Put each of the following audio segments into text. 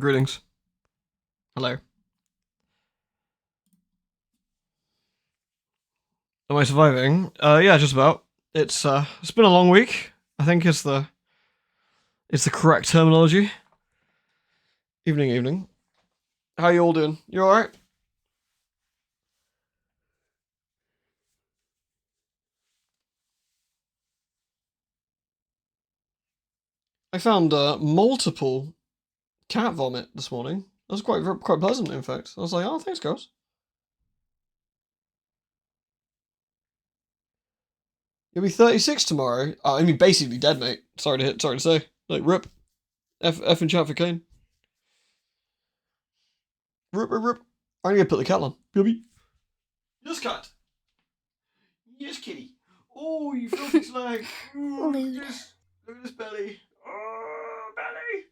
Greetings. Hello. Am I surviving? Yeah, just about. It's been a long week. I think it's the correct terminology. Evening. How you all doing? You alright? I found multiple cat vomit this morning. That was quite pleasant, in fact. I was like, oh, thanks, guys. You'll be 36 tomorrow. I mean, basically dead, mate. Sorry to say. Like, rip. F and chat for Kane. Rip. I'm gonna put the cat on. Baby. Yes, cat. Yes, kitty. Oh, you filthy slag. Ooh, look at this belly. Oh, belly.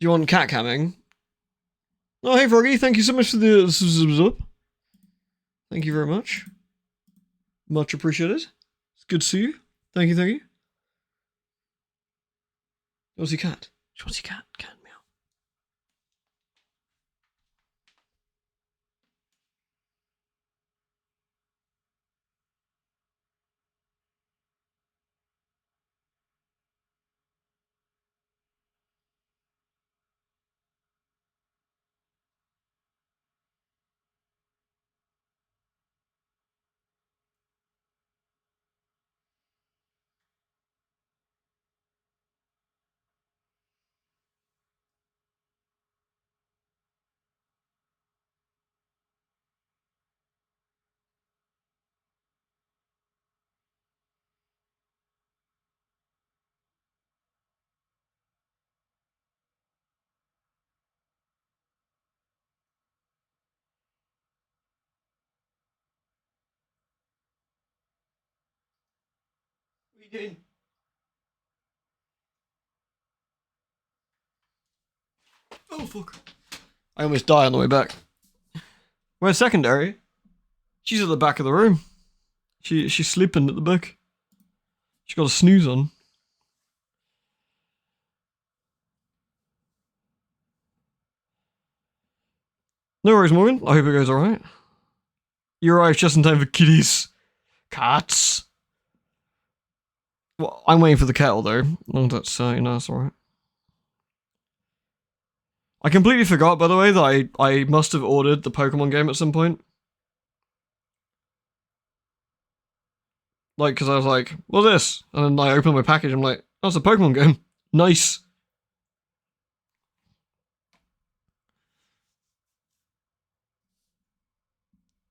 Do you want cat camming? Oh, hey, Froggy. Thank you so much for the zip. Thank you very much. Much appreciated. It's good to see you. Thank you. What's your cat? What's your cat? Cat meow. What are you doing? Oh, fuck. I almost died on the way back. Where's secondary? She's at the back of the room. She's sleeping at the back. She got a snooze on. No worries, Morgan. I hope it goes alright. You arrived just in time for kitties. Cats. Well, I'm waiting for the kettle though. Oh, that's that's alright. I completely forgot, by the way, that I must have ordered the Pokemon game at some point. Like, because I was like, what's this? And then I opened my package, I'm like, oh, it's a Pokemon game. Nice.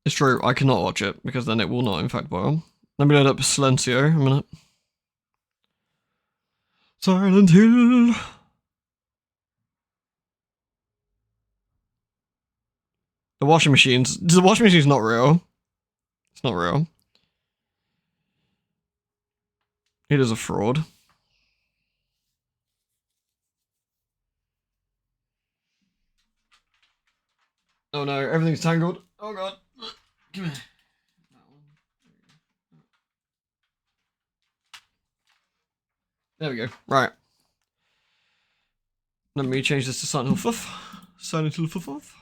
It's true, I cannot watch it, because then it will not, in fact, boil. Let me load up Silencio a minute. Silent Hill. The washing machine's not real. It's not real. It is a fraud. Oh no, everything's tangled. Oh god. Come here. There we go. Right. Let me change this to Silent Hill Fuff. Silent Hill Fuff.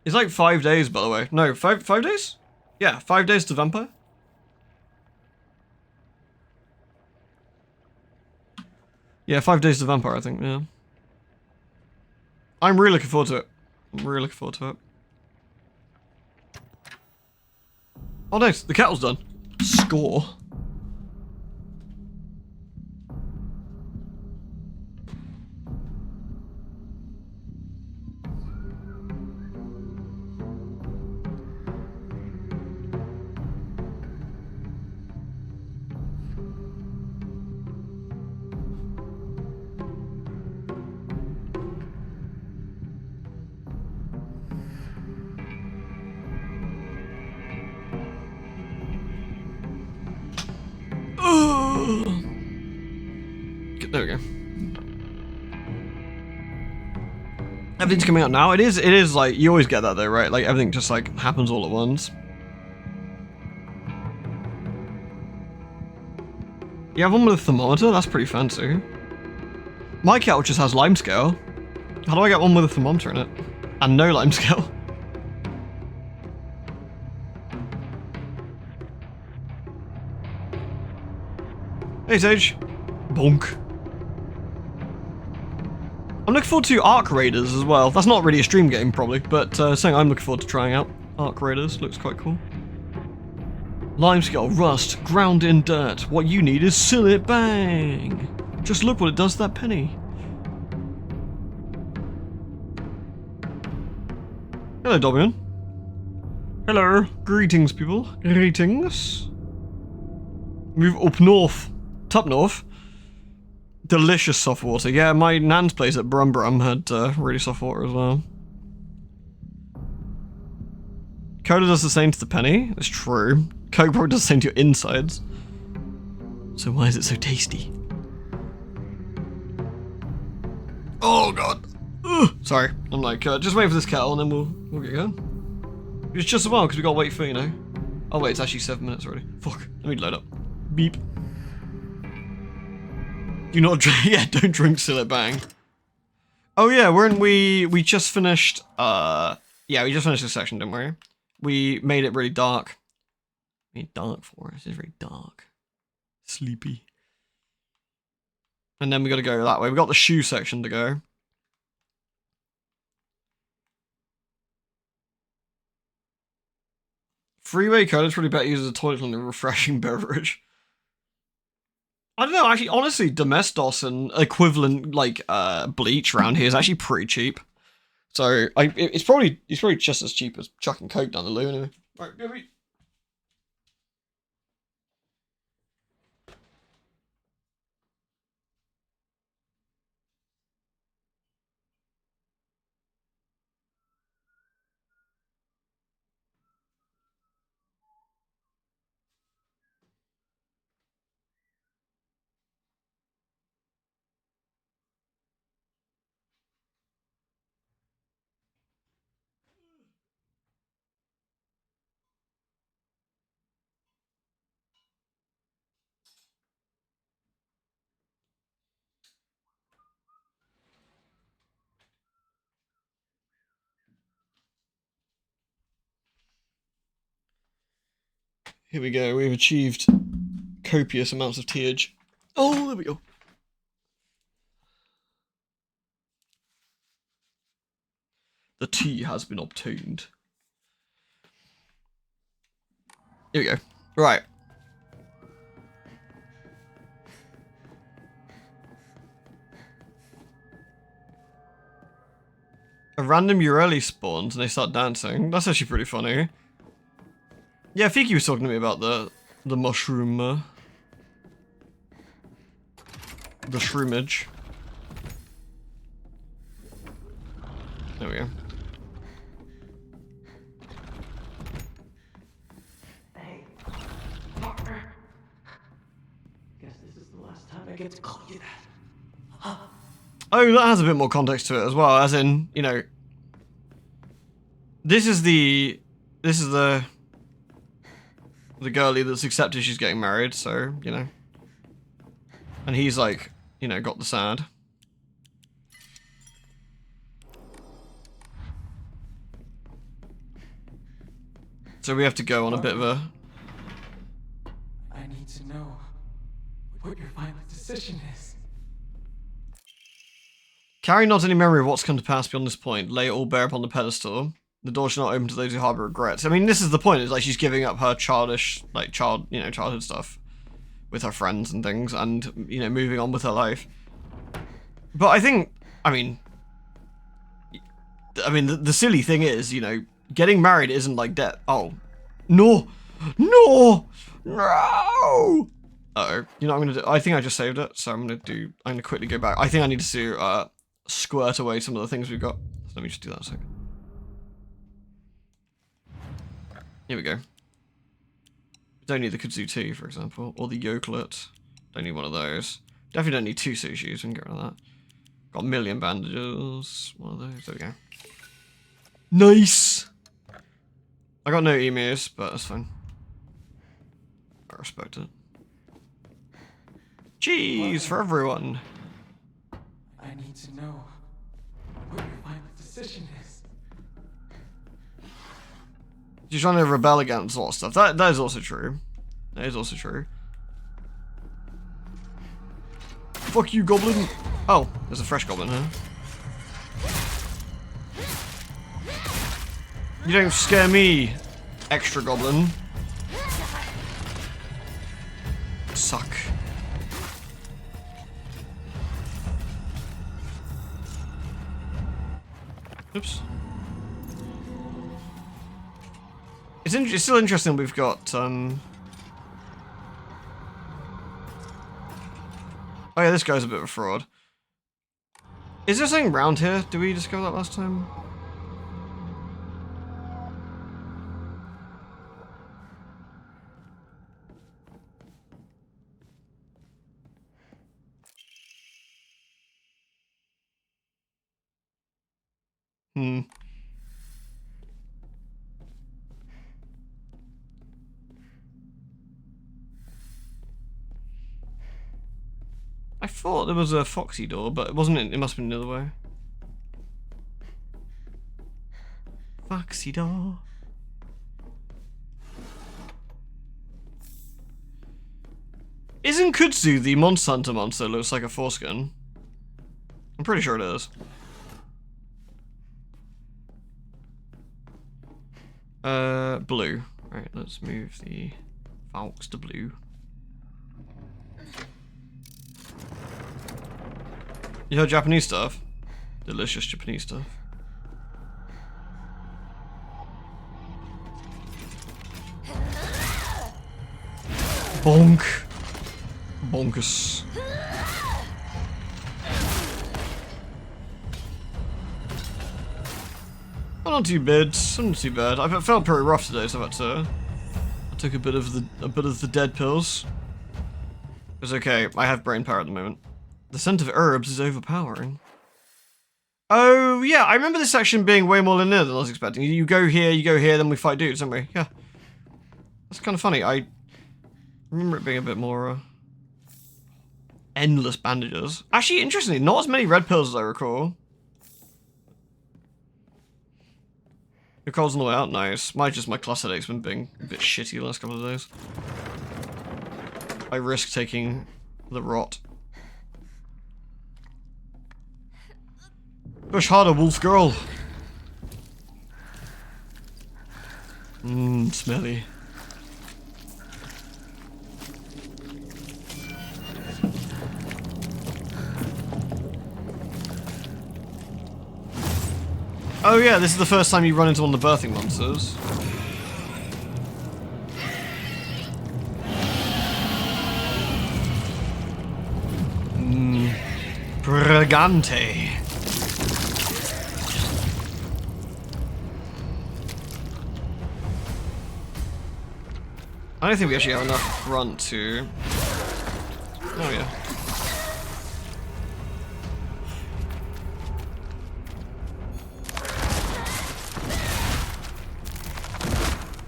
It's like 5 days, by the way. No, 5 days? Yeah, 5 days to Vampire. Yeah, 5 days to Vampire, I think, yeah. I'm really looking forward to it. Oh, nice. The kettle's done. Score. There we go. Everything's coming out now. It is like, you always get that though, right? Like everything just like happens all at once. You have one with a thermometer? That's pretty fancy. My kettle just has lime scale. How do I get one with a thermometer in it? And no lime scale? Hey Sage. Bonk. I'm looking forward to Arc Raiders as well. That's not really a stream game probably, but something I'm looking forward to trying out. Arc Raiders looks quite cool. Limescale, rust, ground in dirt. What you need is Sillet Bang. Just look what it does to that penny. Hello, Dobian. Hello. Greetings, people. Greetings. Move up north. Top north. Delicious soft water. Yeah, my nan's place at Brum Brum had really soft water as well. Cola does the same to the penny. It's true. Coke probably does the same to your insides. So why is it so tasty? Oh god. Ugh. Sorry. I'm like, just wait for this kettle and then we'll get going. It's just a while because we gotta wait for, you know. Oh wait, it's actually 7 minutes already. Fuck. Let me load up. Beep. Do not drink. Yeah, don't drink Sillet Bang. Oh yeah, we just finished. Yeah, we just finished this section, didn't we? We made it really dark. Made dark for us. It's very dark, sleepy. And then we got to go that way. We got the shoe section to go. Freeway Cola is probably better used as a toilet than a refreshing beverage. I don't know, actually, honestly, Domestos and equivalent, like, bleach around here is actually pretty cheap. So, it's probably just as cheap as chucking Coke down the loo anyway. Right, go eat. Here we go, we've achieved copious amounts of tearage. Oh, there we go. The tea has been obtained. Here we go. Right. A random Ureli spawns and they start dancing. That's actually pretty funny. Yeah, Fiki was talking to me about the mushroom, the shroomage. There we go. Hey, partner. Guess this is the last time I get to call you that. Huh? Oh, that has a bit more context to it as well, as in, you know, this is the girlie that's accepted she's getting married, so, you know. And he's like, you know, got the sad. So we have to go on a bit of a... I need to know what your final decision is. Carry not any memory of what's come to pass beyond this point. Lay it all bare upon the pedestal. The door should not open to those who harbour regrets. I mean, this is the point. It's like she's giving up her childish, like, childhood stuff with her friends and things, and, you know, moving on with her life. But I think, I mean, the silly thing is, you know, getting married isn't like death. Oh, no, no, no. Uh-oh. You know what I'm gonna do? I think I just saved it, so I'm gonna quickly go back. I think I need to squirt away some of the things we've got. So let me just do that a second. Here we go. We don't need the kudzu tea, for example, or the yokelet. Don't need one of those. Definitely don't need 2 sushis. We can get rid of that. Got a million bandages. One of those. There we go. Nice! I got no emus, but that's fine. I respect it. Cheese for everyone! I need to know what your final decision is. You're trying to rebel against a lot of stuff. That is also true. That is also true. Fuck you, goblin! Oh, there's a fresh goblin here. You don't scare me, extra goblin. Suck. Oops. It's still interesting we've got, Oh yeah, this guy's a bit of a fraud. Is there something round here? Did we discover that last time? Hmm. I thought there was a foxy door, but it wasn't. It must have been the other way. Foxy door. Isn't Kudzu the Monster Hunter monster that looks like a foreskin? I'm pretty sure it is. Blue. Right, let's move the Fox to blue. You heard Japanese stuff? Delicious Japanese stuff. Bonk. Bonkus. Oh, not too bad. Not too bad. I felt pretty rough today, so I took a bit of the dead pills. It's okay. I have brain power at the moment. The scent of herbs is overpowering. Oh yeah, I remember this section being way more linear than I was expecting. You go here, then we fight dudes, don't we? Yeah. That's kind of funny. I remember it being a bit more endless bandages. Actually, interestingly, not as many red pills as I recall. Nicole's on the way out, nice. My class headache's been being a bit shitty the last couple of days. I risk taking the rot. Push harder, wolf girl. Mmm, smelly. Oh yeah, this is the first time you run into one of the birthing monsters. Mmm. Pregante. I don't think we actually have enough grunt to... Oh yeah.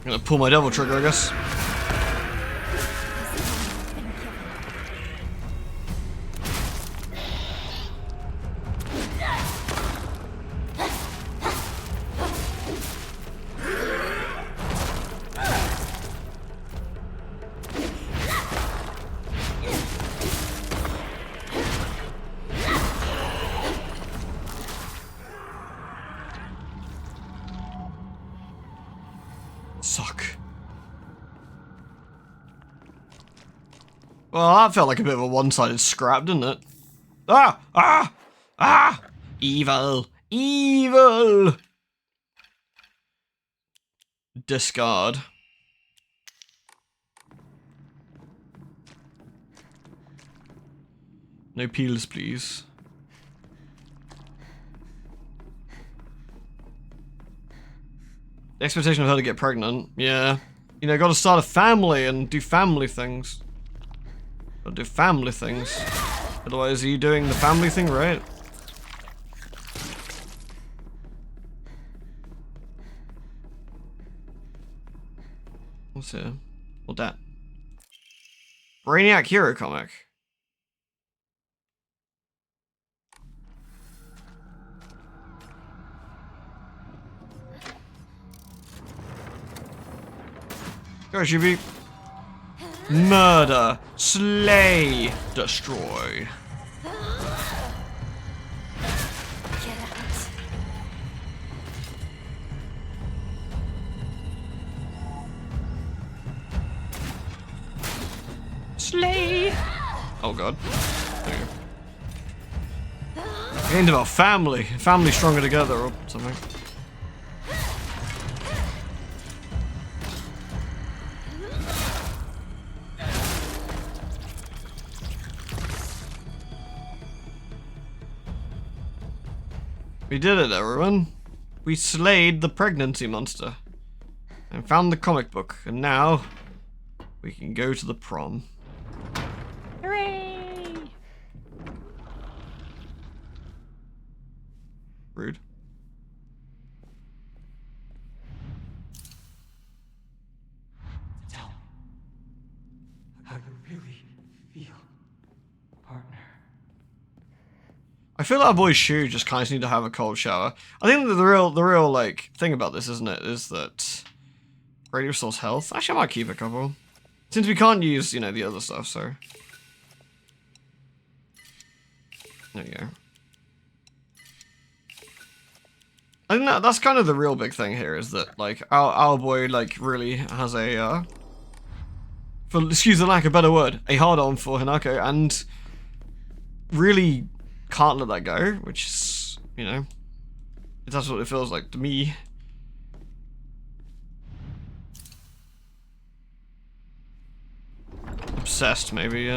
I'm gonna pull my devil trigger, I guess. Suck. Well, that felt like a bit of a one-sided scrap, didn't it? Ah! Ah! Ah! Evil! Evil! Discard. No peels, please. The expectation of her to get pregnant. Yeah. You know, gotta start a family and do family things. Gotta do family things. Otherwise, are you doing the family thing right? What's here? What that? Brainiac Hero comic. Go, Shuby. Murder, slay, destroy. Slay. Oh god. There you go. End about family. Family stronger together or something. We did it, everyone. We slayed the pregnancy monster. And found the comic book. And now, we can go to the prom. Hooray! Rude. Tell how you really feel, partner. I feel like our boy Shu just kind of need to have a cold shower. I think that the real like thing about this, isn't it, is that radio source health. Actually, I might keep a couple, since we can't use, you know, the other stuff. So there you go. I think that's kind of the real big thing here, is that like our boy like really has a for excuse the lack of a better word, a hard on for Hinako, and really can't let that go, which is, you know, that's what it feels like to me. Obsessed, maybe,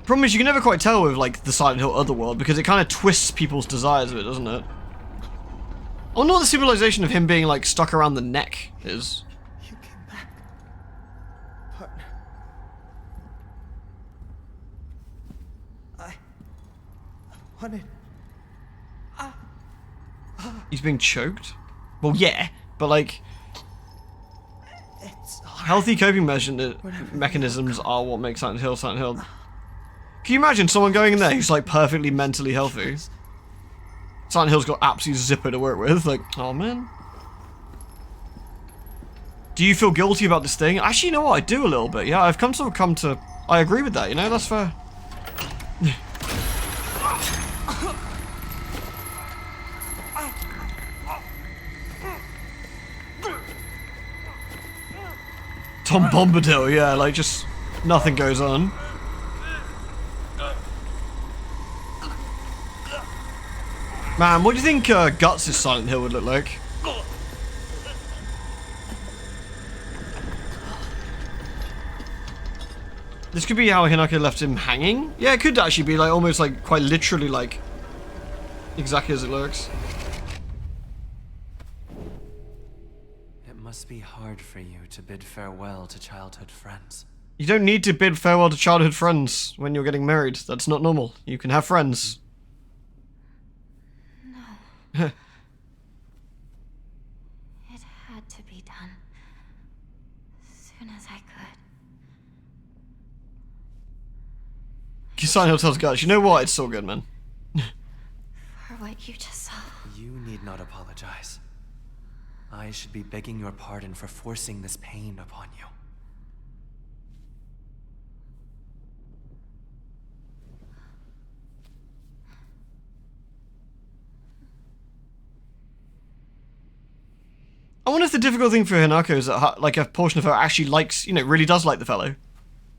Problem is, you can never quite tell with, like, the Silent Hill Otherworld, because it kind of twists people's desires a bit, doesn't it? I wonder what the symbolization of him being, like, stuck around the neck is. You came back, partner. I wanted. He's being choked? Well, yeah, but, like, It's hard. healthy coping mechanisms are what make Silent Hill Silent Hill. Can you imagine someone going in there who's, like, perfectly mentally healthy? Silent Hill's got absolute zipper to work with, like, oh man. Do you feel guilty about this thing? Actually, you know what, I do a little bit, yeah, I've come to, I agree with that, you know, that's fair. Tom Bombadil, yeah, like, just, nothing goes on. Man, what do you think Guts' Silent Hill would look like? This could be how Hinako left him hanging? Yeah, it could actually be, like, almost, like, quite literally, like, exactly as it looks. It must be hard for you to bid farewell to childhood friends. You don't need to bid farewell to childhood friends when you're getting married. That's not normal. You can have friends. No. It had to be done. As soon as I could. Silent Hill tells Guts, you know what? It's so good, man. For what you just saw. You need not apologize. I should be begging your pardon for forcing this pain upon you. I wonder if the difficult thing for Hinako is that, like, a portion of her actually likes, you know, really does like the fellow,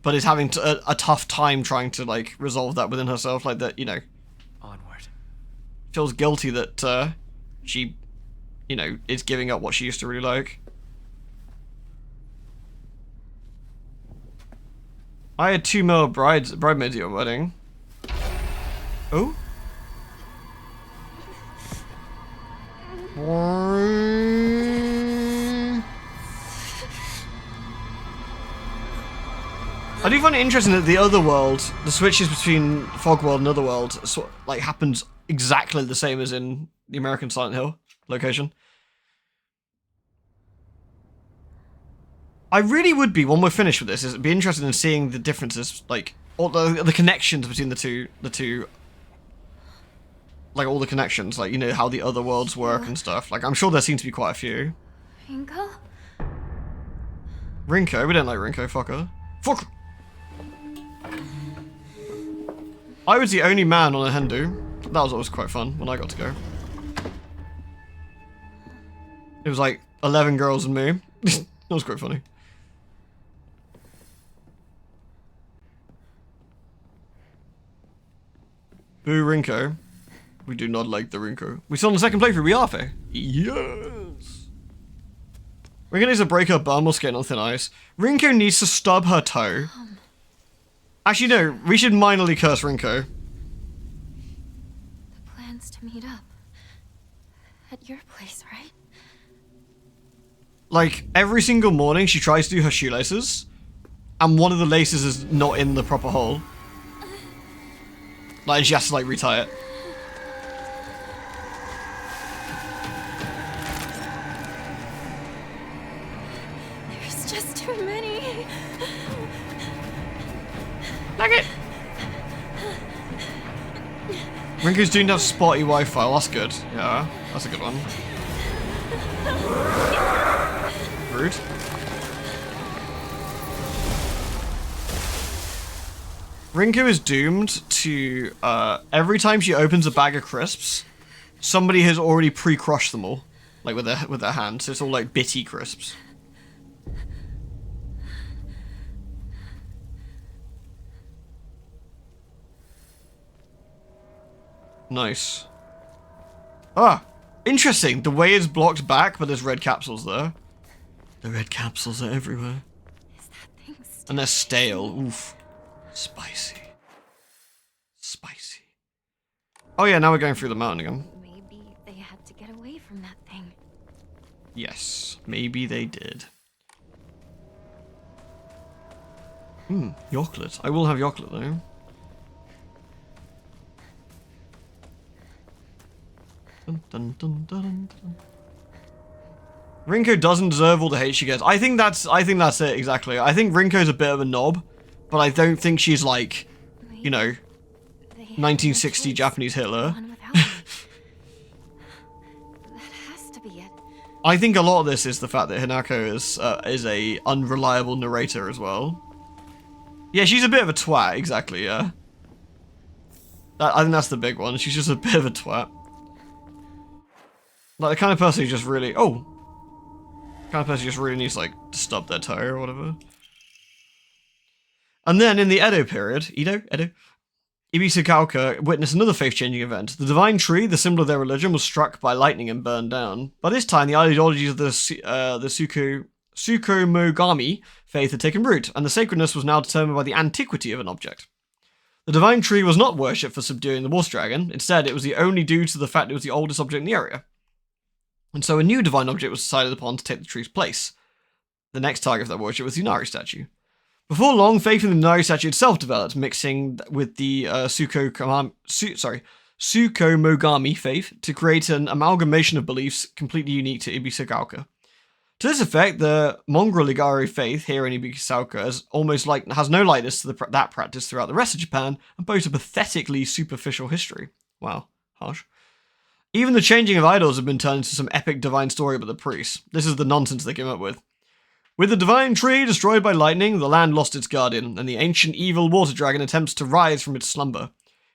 but is having a tough time trying to, like, resolve that within herself, like that, you know. Onward. Feels guilty that she, you know, is giving up what she used to really like. I had 2 male bridesmaids at your wedding. Oh? I do find it interesting that the other world, the switches between Fog World and Otherworld, like happens exactly the same as in the American Silent Hill location. I really would be, when we're finished with this, is be interested in seeing the differences, like all the connections between the two, like all the connections, like, you know, how the other worlds work and stuff. Like, I'm sure there seem to be quite a few. Rinko? Rinko? We don't like Rinko, fuck her. Fuck! I was the only man on a Hindu. That was always quite fun when I got to go. It was like 11 girls and me. That was quite funny. Boo Rinko. We do not like the Rinko. We still on the second playthrough, we are fair. Yes! Rinko needs to break her bum or skating on thin ice. Rinko needs to stub her toe. Actually, no, we should minorly curse Rinko. The plans to meet up. At your place, right? Like, every single morning she tries to do her shoelaces, and one of the laces is not in the proper hole. Like, and she has to, like, retie it. There's just too many. Like it! Rinko's doing have spotty Wi-Fi, well, that's good. Yeah, that's a good one. Rude. Rinko is doomed to, every time she opens a bag of crisps, somebody has already pre-crushed them all. Like, with their hands, so it's all, like, bitty crisps. Nice. Ah! Interesting! The way is blocked back, but there's red capsules there. The red capsules are everywhere. Is that thing still? And they're stale. Oof. Spicy. Spicy. Oh yeah, now we're going through the mountain again. Maybe they had to get away from that thing. Yes, maybe they did. Yocklet. I will have Yocklet though. Dun, dun, dun, dun, dun. Rinko doesn't deserve all the hate she gets. I think that's it exactly. I think Rinko's a bit of a knob, but I don't think she's like, you know, 1960 Japanese Hitler. That has to be it. I think a lot of this is the fact that Hinako is a unreliable narrator as well. Yeah, she's a bit of a twat, exactly, yeah. I think that's the big one. She's just a bit of a twat. Like the kind of person who just really needs like to stub their toe or whatever. And then in the Edo period, Edo, Ibisakaoka witnessed another faith-changing event. The divine tree, the symbol of their religion, was struck by lightning and burned down. By this time, the ideologies of the Tsukumogami faith had taken root, and the sacredness was now determined by the antiquity of an object. The divine tree was not worshipped for subduing the water dragon. Instead, it was only due to the fact it was the oldest object in the area. And so a new divine object was decided upon to take the tree's place. The next target for that worship was the Inari statue. Before long, faith in the Inari statue itself developed, mixing with the Tsukumogami faith to create an amalgamation of beliefs completely unique to Ibisakaoka. To this effect, the Mongrel-Igari faith here in Ibisakaoka has no likeness to that practice throughout the rest of Japan and boasts a pathetically superficial history. Wow, harsh. Even the changing of idols have been turned into some epic divine story about the priests. This is the nonsense they came up with. With the divine tree destroyed by lightning, the land lost its guardian, and the ancient evil water dragon attempts to rise from its slumber.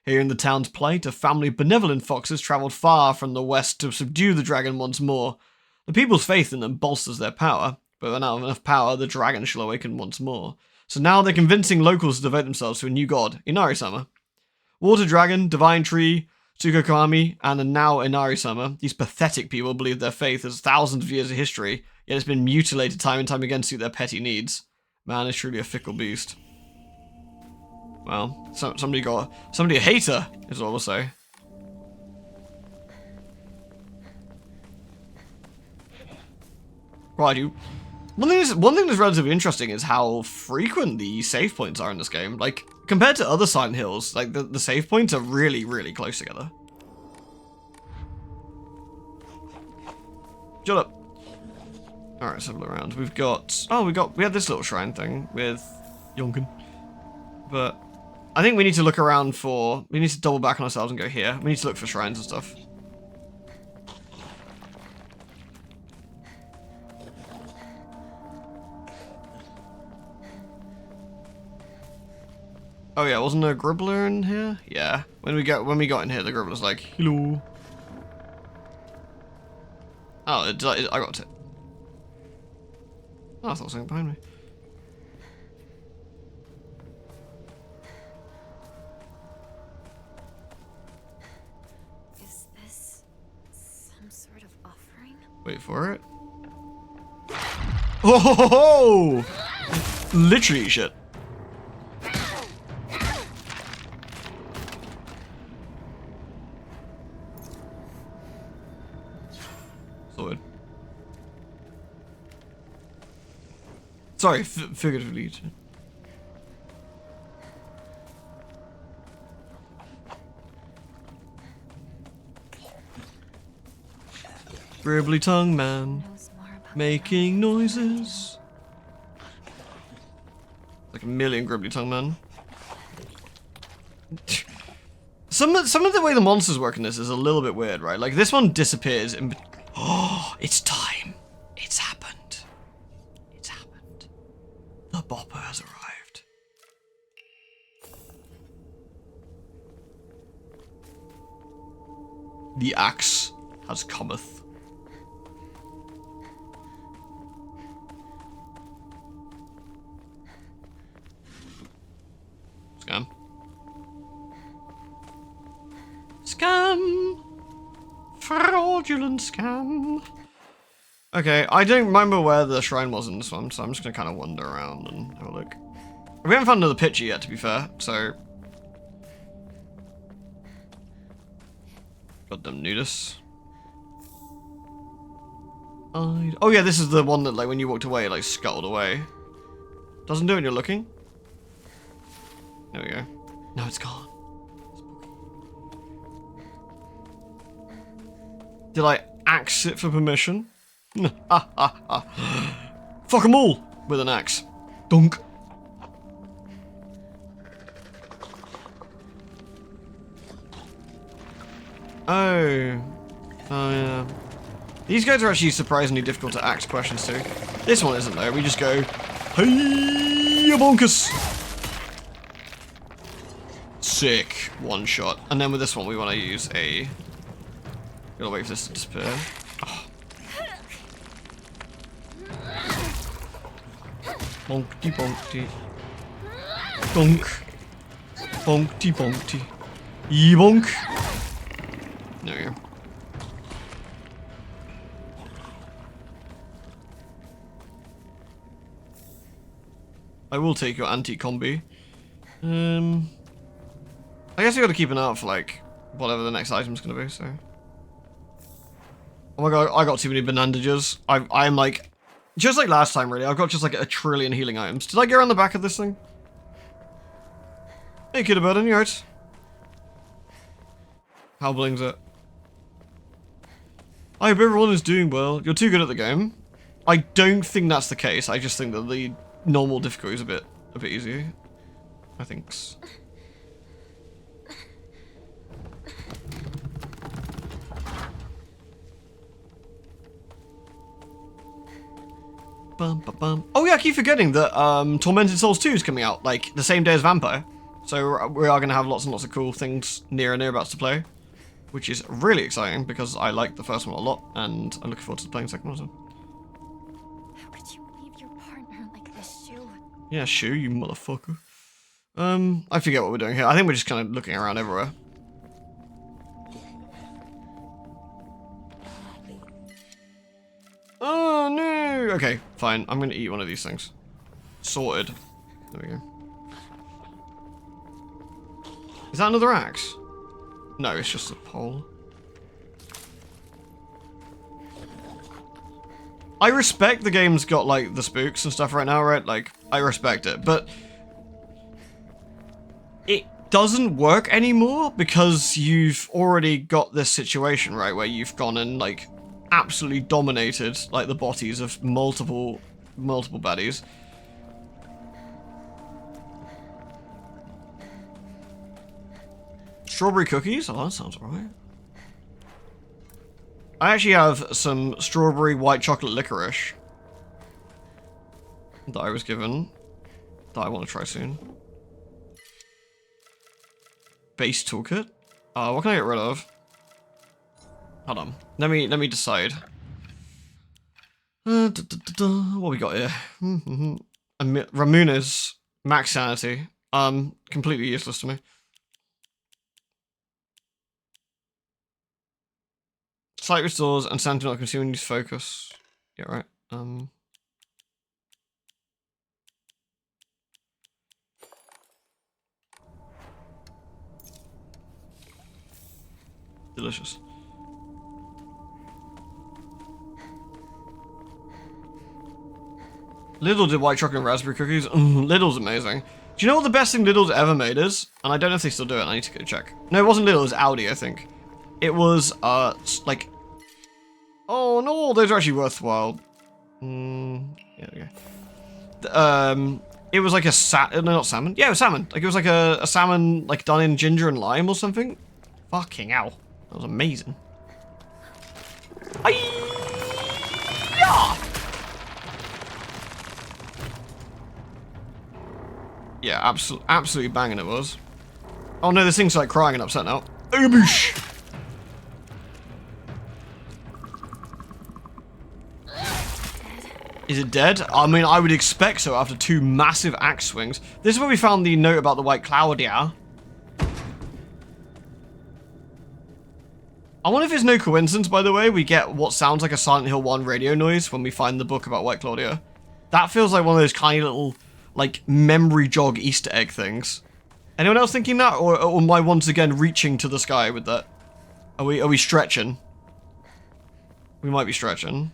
Hearing the town's plight, a family of benevolent foxes travelled far from the west to subdue the dragon once more. The people's faith in them bolsters their power, but without enough power, the dragon shall awaken once more. So now they're convincing locals to devote themselves to a new god, Inari-sama. Water dragon, divine tree, Tsukumogami, and now Inari-sama, these pathetic people believe their faith has thousands of years of history, yet it's been mutilated time and time again to suit their petty needs. Man is truly a fickle beast. Well, somebody a hater, is what we'll say. Right, you. One thing that's relatively interesting is how frequent the save points are in this game. Like, compared to other Silent Hills, like, the save points are really, really close together. Shut up. Alright, let's have a look around. We've got... Oh, we had this little shrine thing with Yonkin. But I think we need to look around for... We need to double back on ourselves and go here. We need to look for shrines and stuff. Oh yeah, wasn't there a Gribbler in here? Yeah. When we got in here, the Gribbler's like, hello. Oh, I got it. Oh, I thought something behind me. Is this some sort of offering? Wait for it. Oh ho, ho, ho! Literally shit. Sorted. Sorry, figuratively. Gribbly tongue man, making noises. Like a million gribbly tongue man. Some of the way the monsters work in this is a little bit weird, right? Like this one disappears in. Oh, it's time. It's happened. It's happened. The bopper has arrived. The axe has cometh. Scam. Scam! Fraudulent scam! Okay, I don't remember where the shrine was in this one, so I'm just gonna kind of wander around and have a look. We haven't found another picture yet, to be fair, so... Goddamn nudist. Oh yeah, this is the one that, like, when you walked away, it, like, scuttled away. Doesn't do it when you're looking. There we go. No, it's gone. Did I axe it for permission? Fuck them all with an axe. Dunk. Oh. Oh yeah. These guys are actually surprisingly difficult to ask questions to. This one isn't though. We just go, hey, bonkus. Sick. One shot. And then with this one, we want to use a. Gotta wait for this to disappear. Oh. Bonkty bonkty. Bonk. Bonkty bonkty. Yee-bonk. There we go. I will take your anti-combi. I guess we gotta keep an eye out for, like, whatever the next item's gonna be, so. Oh my god, I got too many bandages. I'm like, just like last time, really. I've got just like 1 trillion healing items. Did I get around the back of this thing? Hey, kid about it, you alright? How blings it? I hope everyone is doing well. You're too good at the game. I don't think that's the case. I just think that the normal difficulty is a bit easier. I think. Bum, bum, bum. Oh yeah, I keep forgetting that Tormented Souls 2 is coming out, like, the same day as Vampire. So we are going to have lots and lots of cool things near and nearabouts to play. Which is really exciting, because I like the first one a lot, and I'm looking forward to playing the second one as well. How could you leave your partner like this, Shu? Yeah, Shu, you motherfucker. I forget what we're doing here. I think we're just kind of looking around everywhere. Oh no! Okay, fine. I'm gonna eat one of these things. Sorted. There we go. Is that another axe? No, it's just a pole. I respect the game's got, like, the spooks and stuff right now, right? Like, I respect it, but it doesn't work anymore because you've already got this situation, right, where you've gone and, like, absolutely dominated, like, the bodies of multiple baddies. Strawberry cookies? Oh, that sounds alright. I actually have some strawberry white chocolate licorice that I was given that I want to try soon. Base toolkit? What can I get rid of? Hold on. Let me decide. What we got here? Ramuna's max sanity. Completely useless to me. Sight restores and sanity not consuming use focus. Yeah, right. Delicious. Lidl did white chocolate and raspberry cookies. Lidl's amazing. Do you know what the best thing Lidl's ever made is? And I don't know if they still do it. I need to go check. No, it wasn't Lidl. It was Audi, I think. It was, like... Oh, no, those are actually worthwhile. Yeah, there we go. It was like a no, not salmon. Yeah, it was salmon. Like, it was like a salmon, like, done in ginger and lime or something. Fucking hell. That was amazing. Yeah, absolutely banging it was. Oh no, this thing's like crying and upset now. Is it dead? I mean, I would expect so after 2 massive axe swings. This is where we found the note about the white Claudia. I wonder if it's no coincidence, by the way, we get what sounds like a Silent Hill 1 radio noise when we find the book about White Claudia. That feels like one of those tiny little, like, memory jog Easter egg things. Anyone else thinking that? Or am I once again reaching to the sky with that? Are we stretching? We might be stretching.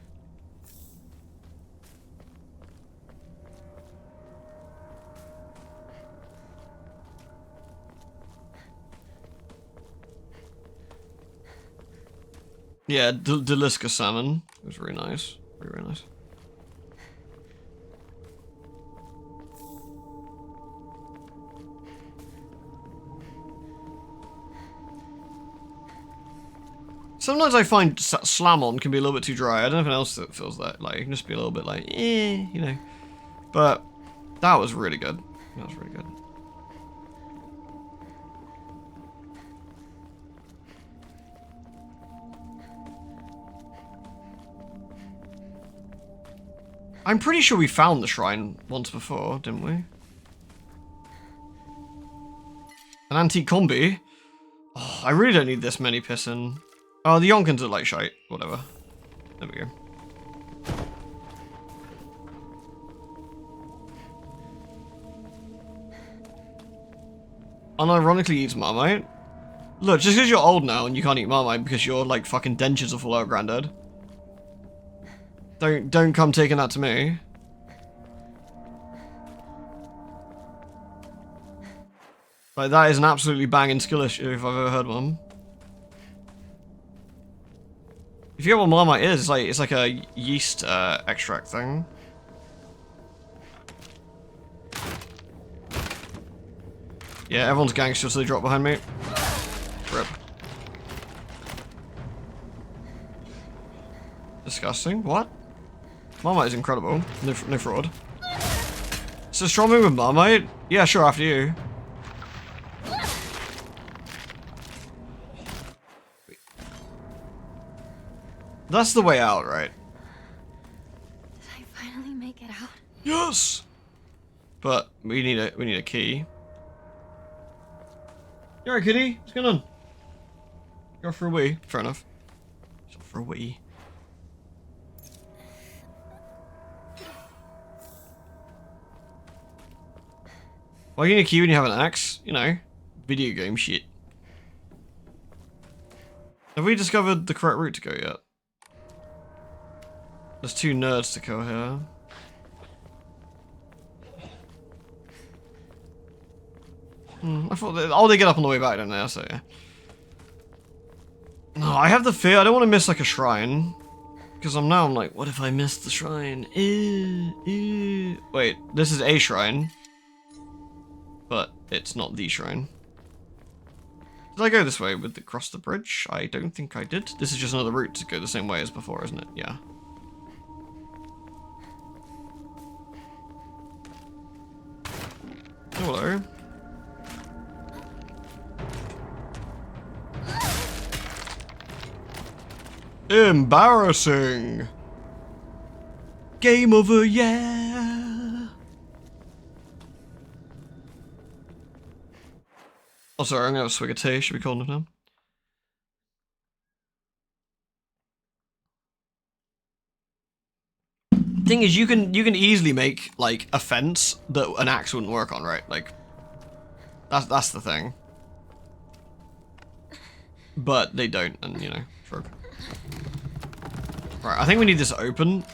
Yeah, Deliska salmon. It was very nice. Very nice. Sometimes I find Slamon can be a little bit too dry. I don't know if anyone else that feels that. Like, it can just be a little bit like, you know. But that was really good. That was really good. I'm pretty sure we found the shrine once before, didn't we? An antique combi? Oh, I really don't need this many pissing. Oh, the Yonkins are like shite. Whatever. There we go. Unironically eats Marmite. Look, just because you're old now and you can't eat Marmite because your like fucking dentures are full out, granddad. Don't come taking that to me. Like, that is an absolutely banging skill issue if I've ever heard one. If you get what Marmite is, it's like a yeast extract thing. Yeah, everyone's gangster, so they drop behind me. Rip. Disgusting. What? Marmite is incredible. No fraud. So strong move with Marmite? Yeah, sure, after you. That's the way out, right? Did I finally make it out? Yes! But we need a key. You alright, kitty? What's going on? You're off for a wee. Fair enough. She's off for a wee. Why you need a key when you have an axe? You know, video game shit. Have we discovered the correct route to go yet? There's 2 nerds to kill here. I thought they get up on the way back, don't they? So yeah. No, I have the fear. I don't want to miss like a shrine. Because I'm like, what if I miss the shrine? Wait, this is a shrine. But it's not the shrine. Did I go this way with across the bridge? I don't think I did. This is just another route to go the same way as before, isn't it? Yeah. Hello. Embarrassing. Game over, yeah. Oh, sorry, I'm gonna have a swig of tea. Should be cold enough now. Thing is, you can easily make like a fence that an axe wouldn't work on, right? Like, that's the thing. But they don't, and you know, shrug. Right, I think we need this open.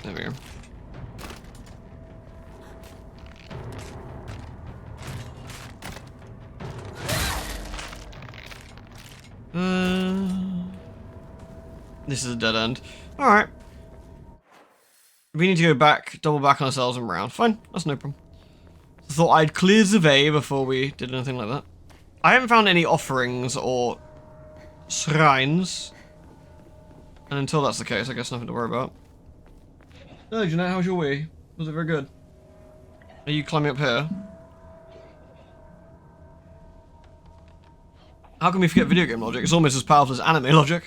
There we go. This is a dead end. Alright. We need to go back, double back on ourselves and round. Fine, that's no problem. Thought I'd clear the way before we did anything like that. I haven't found any offerings or shrines. And until that's the case, I guess nothing to worry about. Oh, Jeanette, how's your way? Was it very good? Are you climbing up here? How can we forget video game logic? It's almost as powerful as anime logic.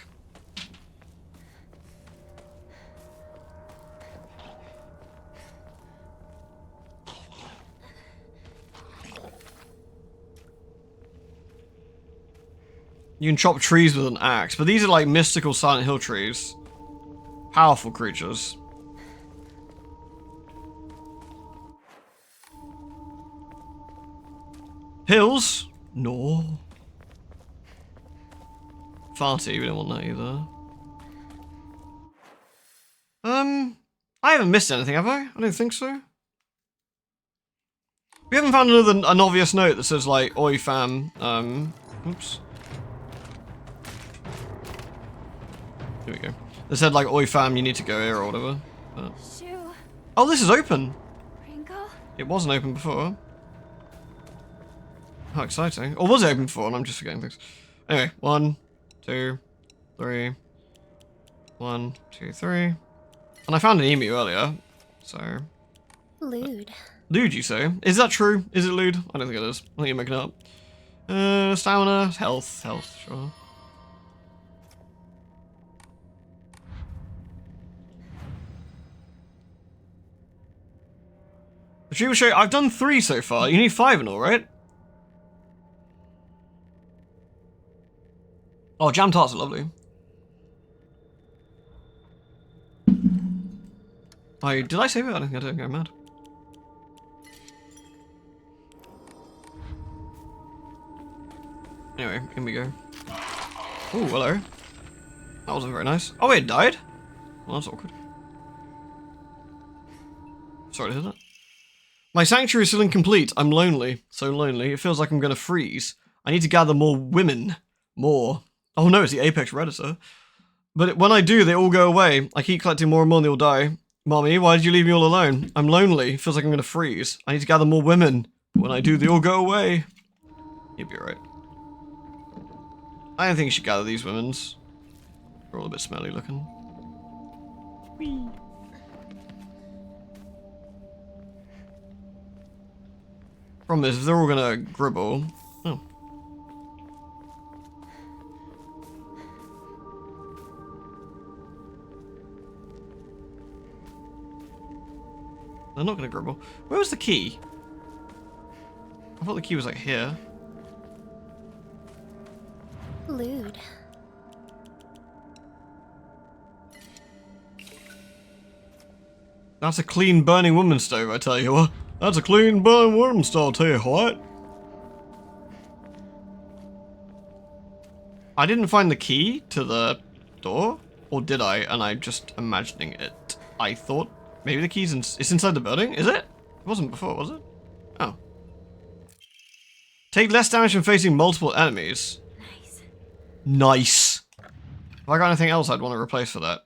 You can chop trees with an axe, but these are like mystical Silent Hill trees. Powerful creatures. Hills? No. Farty, we don't want that either. I haven't missed anything, have I? I don't think so. We haven't found an obvious note that says like, oi fam, oops. Here we go. They said like, oi fam, you need to go here or whatever. But... Oh, this is open! Ringo? It wasn't open before. How exciting. Or was it open before and I'm just forgetting things. Anyway, 1, 2, 3. 1, 2, 3. And I found an emu earlier, so... Lewd. Lewd, you say? Is that true? Is it lewd? I don't think it is. I think you're making it up. Stamina, health, sure. Retrieval show, I've done 3 so far. You need 5 in all, right? Oh, jam tarts are lovely. Did I save it? I don't think I did. Go mad. Anyway, here we go. Oh, hello. That wasn't very nice. Oh, wait, it died? Well, that's awkward. Sorry to hear that. My sanctuary is still incomplete. I'm lonely. So lonely. It feels like I'm gonna freeze. I need to gather more women. More. Oh no, it's the apex redditor. But when I do, they all go away. I keep collecting more and more and they all die. Mommy, why did you leave me all alone? I'm lonely. It feels like I'm gonna freeze. I need to gather more women. But when I do, they all go away. You'd be right. I don't think you should gather these women's. They're all a bit smelly looking. Whee. Problem is, if they're all gonna gribble... Oh. They're not gonna gribble. Where was the key? I thought the key was like here. Lewd. That's a clean burning woman stove, I tell you what. That's a clean burning woman stove, I'll tell you what. I didn't find the key to the door, or did I? And I'm just imagining it. I thought maybe the key's it's inside the building. Is it? It wasn't before, was it? Oh. Take less damage from facing multiple enemies. Nice. Nice. Have I got anything else I'd want to replace for that?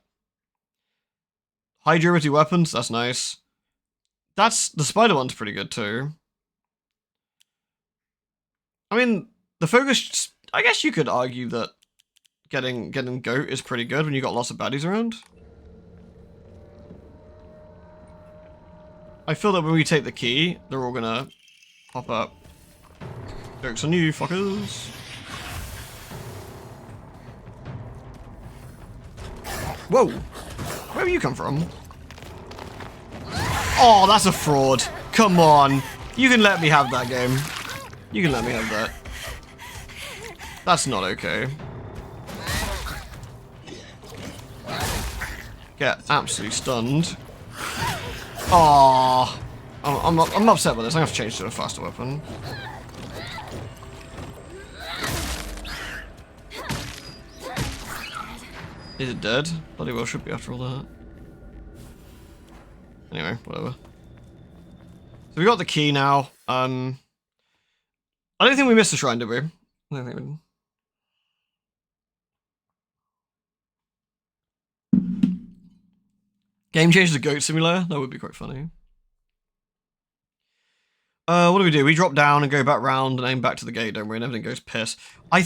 High durability weapons. That's nice. The spider one's pretty good too. I mean, the focus. I guess you could argue that getting goat is pretty good when you got lots of baddies around. I feel that when we take the key, they're all gonna pop up. Jokes on you, fuckers. Whoa! Where have you come from? Oh, that's a fraud. Come on. You can let me have that game. You can let me have that. That's not okay. Get absolutely stunned. Oh, I'm upset with this. I'm gonna have to change to a faster weapon. Is it dead? Bloody well should be after all that. Anyway, whatever. So we got the key now. I don't think we missed the shrine, did we? I don't think we did. Game change to Goat Simulator? That would be quite funny. What do we do? We drop down and go back round and aim back to the gate, don't we? And everything goes piss. I'm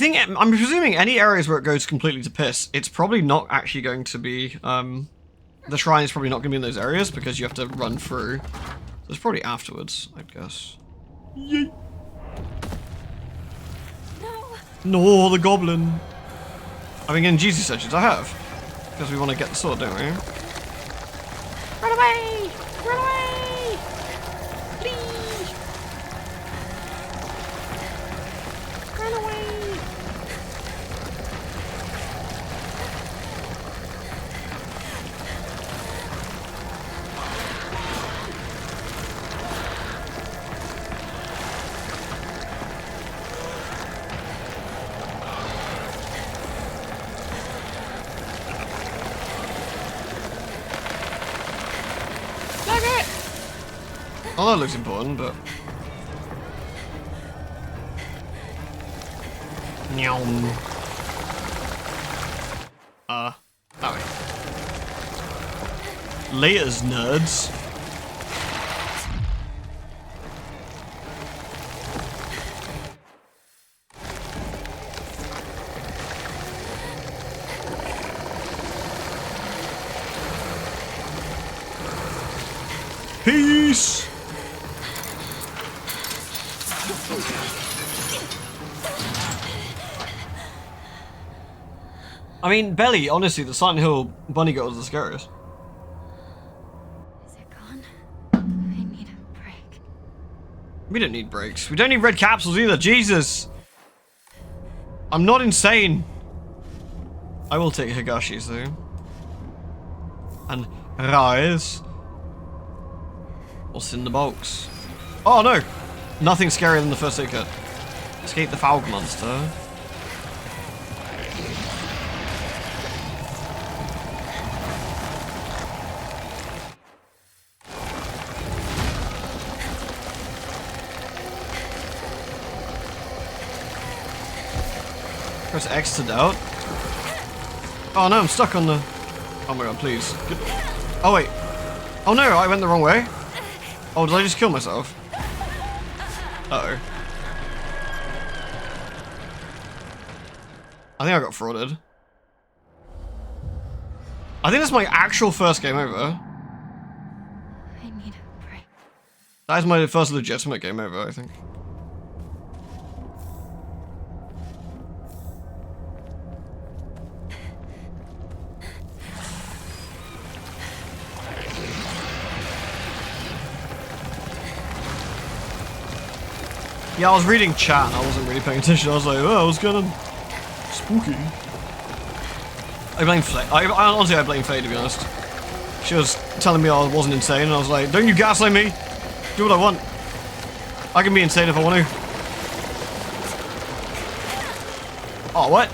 presuming any areas where it goes completely to piss, it's probably not actually going to be, the shrine is probably not going to be in those areas because you have to run through. So it's probably afterwards, I guess. Yay! No, the goblin. I've been getting Jesus sessions, I have. Because we want to get the sword, don't we? Run away! Run away! Please! Run away! Oh, that looks important, but... Nyom. That way. Laters, nerds. Peace! I mean, Belly, honestly, the Silent Hill bunny girl is the scariest. Is it gone? I need a break. We don't need breaks. We don't need red capsules either. Jesus! I'm not insane. I will take Higashis, though. And Rise. What's in the box? Oh, no! Nothing scarier than the first aid kit. Escape the Falg monster. Press X to doubt. Oh no, I'm stuck on the... Oh my god, please. Oh wait. Oh no, I went the wrong way. Oh, did I just kill myself? Uh-oh. I think I got frauded. I think that's my actual first game over. I need a break. That is my first legitimate game over, I think. Yeah, I was reading chat and I wasn't really paying attention. I was like, oh, what's going on? Spooky. I blame Faye. Honestly, I blame Faye, to be honest. She was telling me I wasn't insane, and I was like, don't you gaslight me! Do what I want. I can be insane if I want to. Oh, what?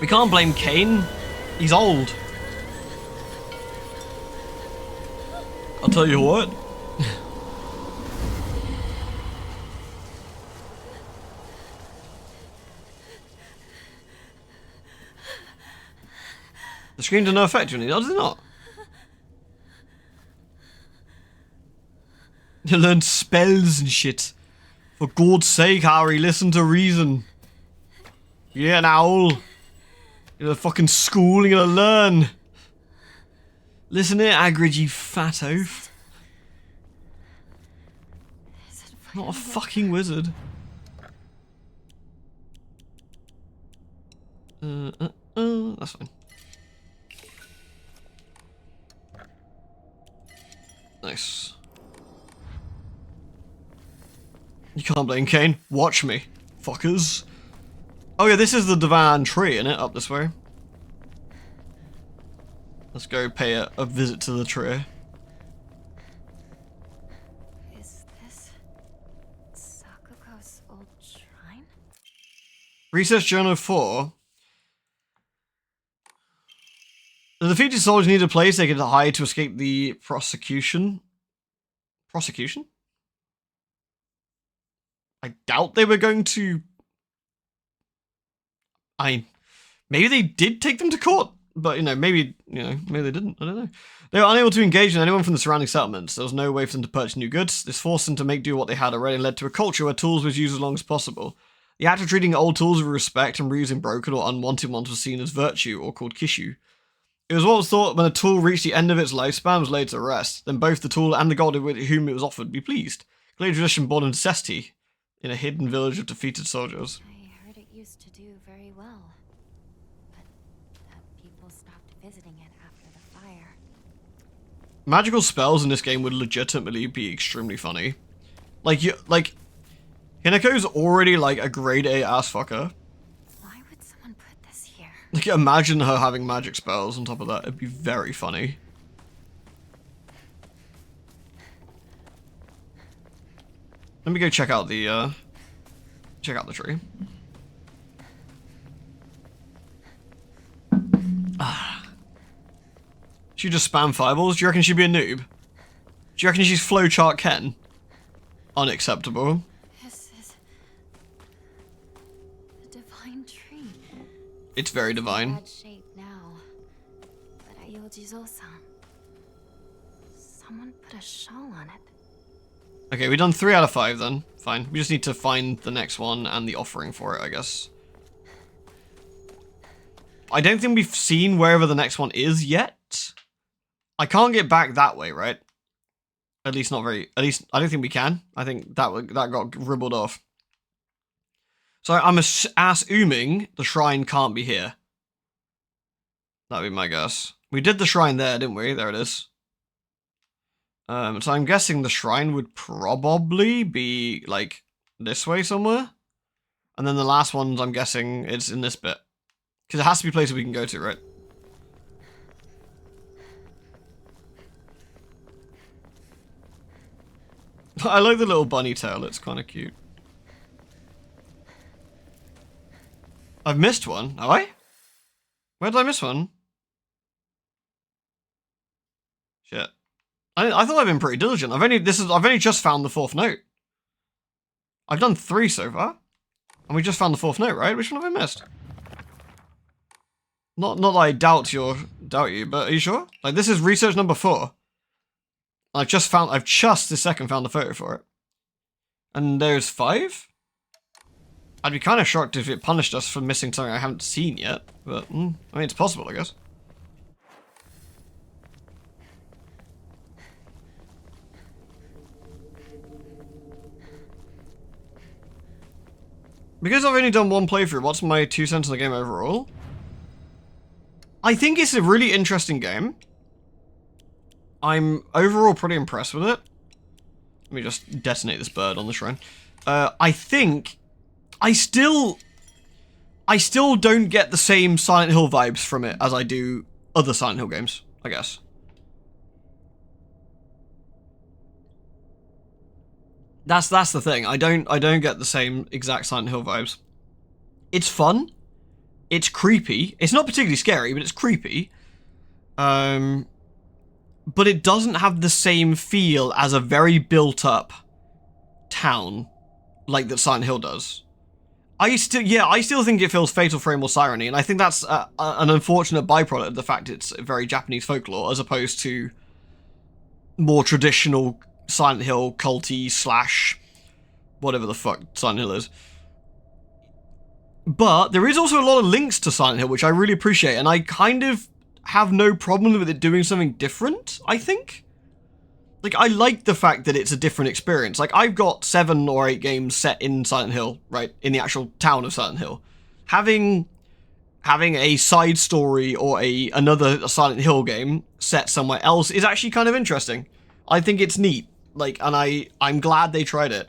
We can't blame Kane. He's old. I'll tell you what. The screen did no effect on you, does it not? You learn spells and shit. For God's sake, Harry, listen to reason. You're an owl. You're at fucking school, you're gonna learn. Listen here, Hagrid, you fat oaf. Not a fucking wizard. That's fine. Nice. You can't blame Kane. Watch me, fuckers. Oh yeah, this is the Divan Tree, innit? Up this way. Let's go pay a visit to the tree. Is this Sakuko's old shrine? Research Journal 4. The defeated soldiers need a place they could hide to escape the prosecution. Prosecution? I doubt they were going to... maybe they did take them to court, but, maybe they didn't. I don't know. They were unable to engage with anyone from the surrounding settlements. There was no way for them to purchase new goods. This forced them to make do what they had already and led to a culture where tools was used as long as possible. The act of treating old tools with respect and reusing broken or unwanted ones was seen as virtue, or called kishu. It was what was thought when a tool reached the end of its lifespan was laid to rest. Then both the tool and the god with whom it was offered be pleased. Clear tradition born in necessity, in a hidden village of defeated soldiers. I heard it used to do very well, but people stopped visiting it after the fire. Magical spells in this game would legitimately be extremely funny. Hineko's already a grade A ass fucker. Why would someone put this here? Imagine her having magic spells on top of that. It'd be very funny. Let me go check out the tree. She just spam fireballs? Do you reckon she'd be a noob? Do you reckon she's Flowchart Ken? Unacceptable. This is the divine tree. It's very divine. Bad shape now, but Ayojizo-san. Someone put a shawl on it. Okay, we've done 3 out of 5 then. Fine. We just need to find the next one and the offering for it, I guess. I don't think we've seen wherever the next one is yet. I can't get back that way, right? At least not very... At least, I don't think we can. I think that got ribbled off. So I'm assuming the shrine can't be here. That'd be my guess. We did the shrine there, didn't we? There it is. So I'm guessing the shrine would probably be, this way somewhere. And then the last ones, I'm guessing, it's in this bit. Because it has to be places we can go to, right? I like the little bunny tail, it's kind of cute. I've missed one, have I? Where did I miss one? Shit. I thought I've been pretty diligent. I've only just found the 4th note. I've done 3 so far. And we just found the 4th note, right? Which one have I missed? Not that I doubt you, but are you sure? This is research number 4. I've just this second found the photo for it. And there's 5? I'd be kind of shocked if it punished us for missing something I haven't seen yet. But, I mean, it's possible, I guess. Because I've only done 1 playthrough, what's my 2 cents on the game overall? I think it's a really interesting game. I'm overall pretty impressed with it. Let me just detonate this bird on the shrine. I think I still don't get the same Silent Hill vibes from it as I do other Silent Hill games, I guess. That's the thing. I don't get the same exact Silent Hill vibes. It's fun. It's creepy. It's not particularly scary, but it's creepy. But it doesn't have the same feel as a very built-up town like that Silent Hill does. I still think it feels Fatal Frame or Siren-y, and I think that's an unfortunate byproduct of the fact it's very Japanese folklore, as opposed to more traditional Silent Hill culty / whatever the fuck Silent Hill is. But there is also a lot of links to Silent Hill, which I really appreciate, and I kind of have no problem with it doing something different, I think. Like, I like the fact that it's a different experience. Like, I've got 7 or 8 games set in Silent Hill, right? In the actual town of Silent Hill. Having a side story or another Silent Hill game set somewhere else is actually kind of interesting. I think it's neat. Like, and I'm glad they tried it.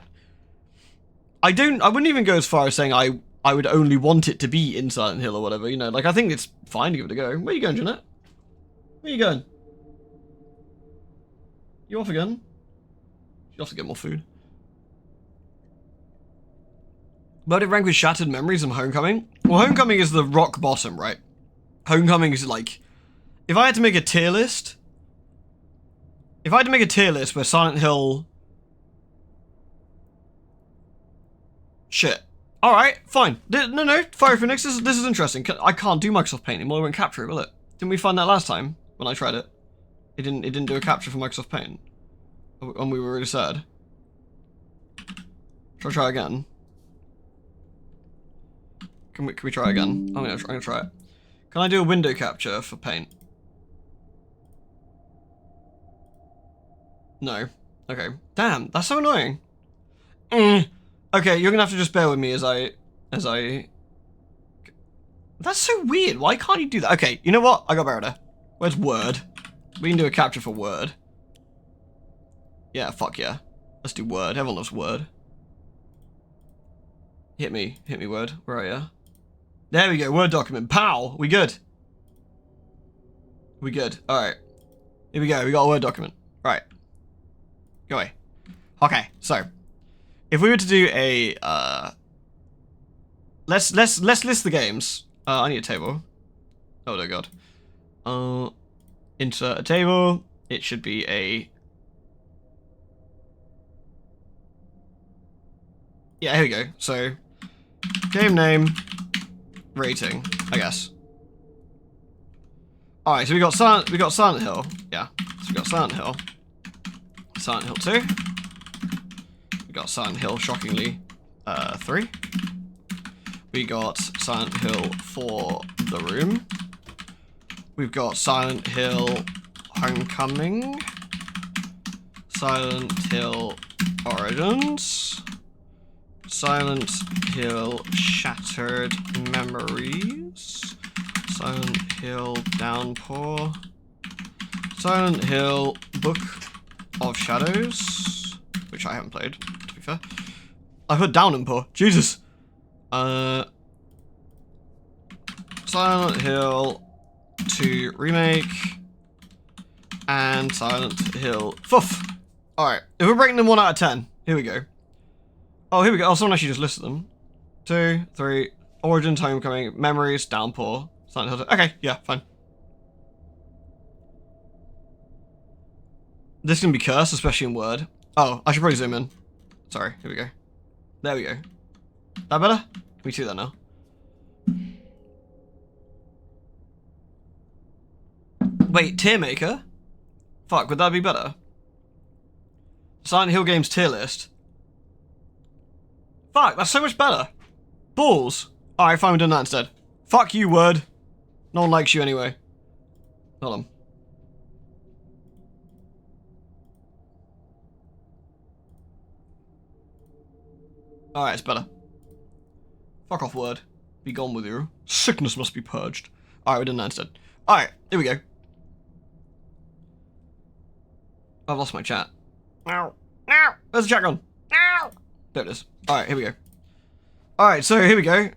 I wouldn't even go as far as saying I would only want it to be in Silent Hill or whatever, you know? Like, I think it's fine to give it a go. Where are you going, Jeanette? Where are you going? You off again? You off to get more food. But it ranked with Shattered Memories and Homecoming. Well, Homecoming is the rock bottom, right? Homecoming is like... If I had to make a tier list where Silent Hill... Shit. Alright, fine. No, Fire Phoenix, this is interesting. I can't do Microsoft Paint anymore, it won't capture it, will it? Didn't we find that last time, when I tried it? It didn't do a capture for Microsoft Paint. And we were really sad. Shall I try again? Can we try again? I'm gonna try it. Can I do a window capture for Paint? No. Okay. Damn, that's so annoying. Okay, you're gonna have to just bear with me as I... That's so weird. Why can't you do that? Okay, you know what? I got better. Where's Word? We can do a capture for Word. Yeah, fuck yeah. Let's do Word. Everyone loves Word. Hit me, Word. Where are you? There we go, Word document. POW! We good. We good. Alright. Here we go, we got a Word document. Right. Go away. Okay, so. If we were to do a, let's list the games. I need a table. Oh dear god. Insert a table. It should be a... Yeah, here we go. So, game name, rating, I guess. Alright, so we got Silent Hill. Yeah. So we got Silent Hill. Silent Hill 2. We got Silent Hill, shockingly, 3. We got Silent Hill 4, The Room. We've got Silent Hill Homecoming, Silent Hill Origins, Silent Hill Shattered Memories, Silent Hill Downpour, Silent Hill Book of Shadows, which I haven't played, to be fair. I've heard Downpour, Jesus. Silent Hill 2 Remake, and Silent Hill Fuff. Alright, if we're breaking them 1 out of 10, here we go. Oh, here we go. Oh, someone actually just listed them. 2, 3, Origins, Homecoming, Memories, Downpour, Silent Hill 2. Okay, yeah, fine. This is gonna be cursed, especially in Word. Oh, I should probably zoom in. Sorry, here we go. There we go. That better? Can we see that now? Wait, tier maker? Fuck, would that be better? Silent Hill games tier list. Fuck, that's so much better. Balls. Alright, fine, we're doing that instead. Fuck you, Word. No one likes you anyway. Hold on. Alright, it's better. Fuck off, Word. Be gone with you. Sickness must be purged. Alright, we're doing that instead. Alright, here we go. I've lost my chat. Ow. Ow. Where's the chat gone? Ow. There it is. Alright, here we go. Alright, so here we go.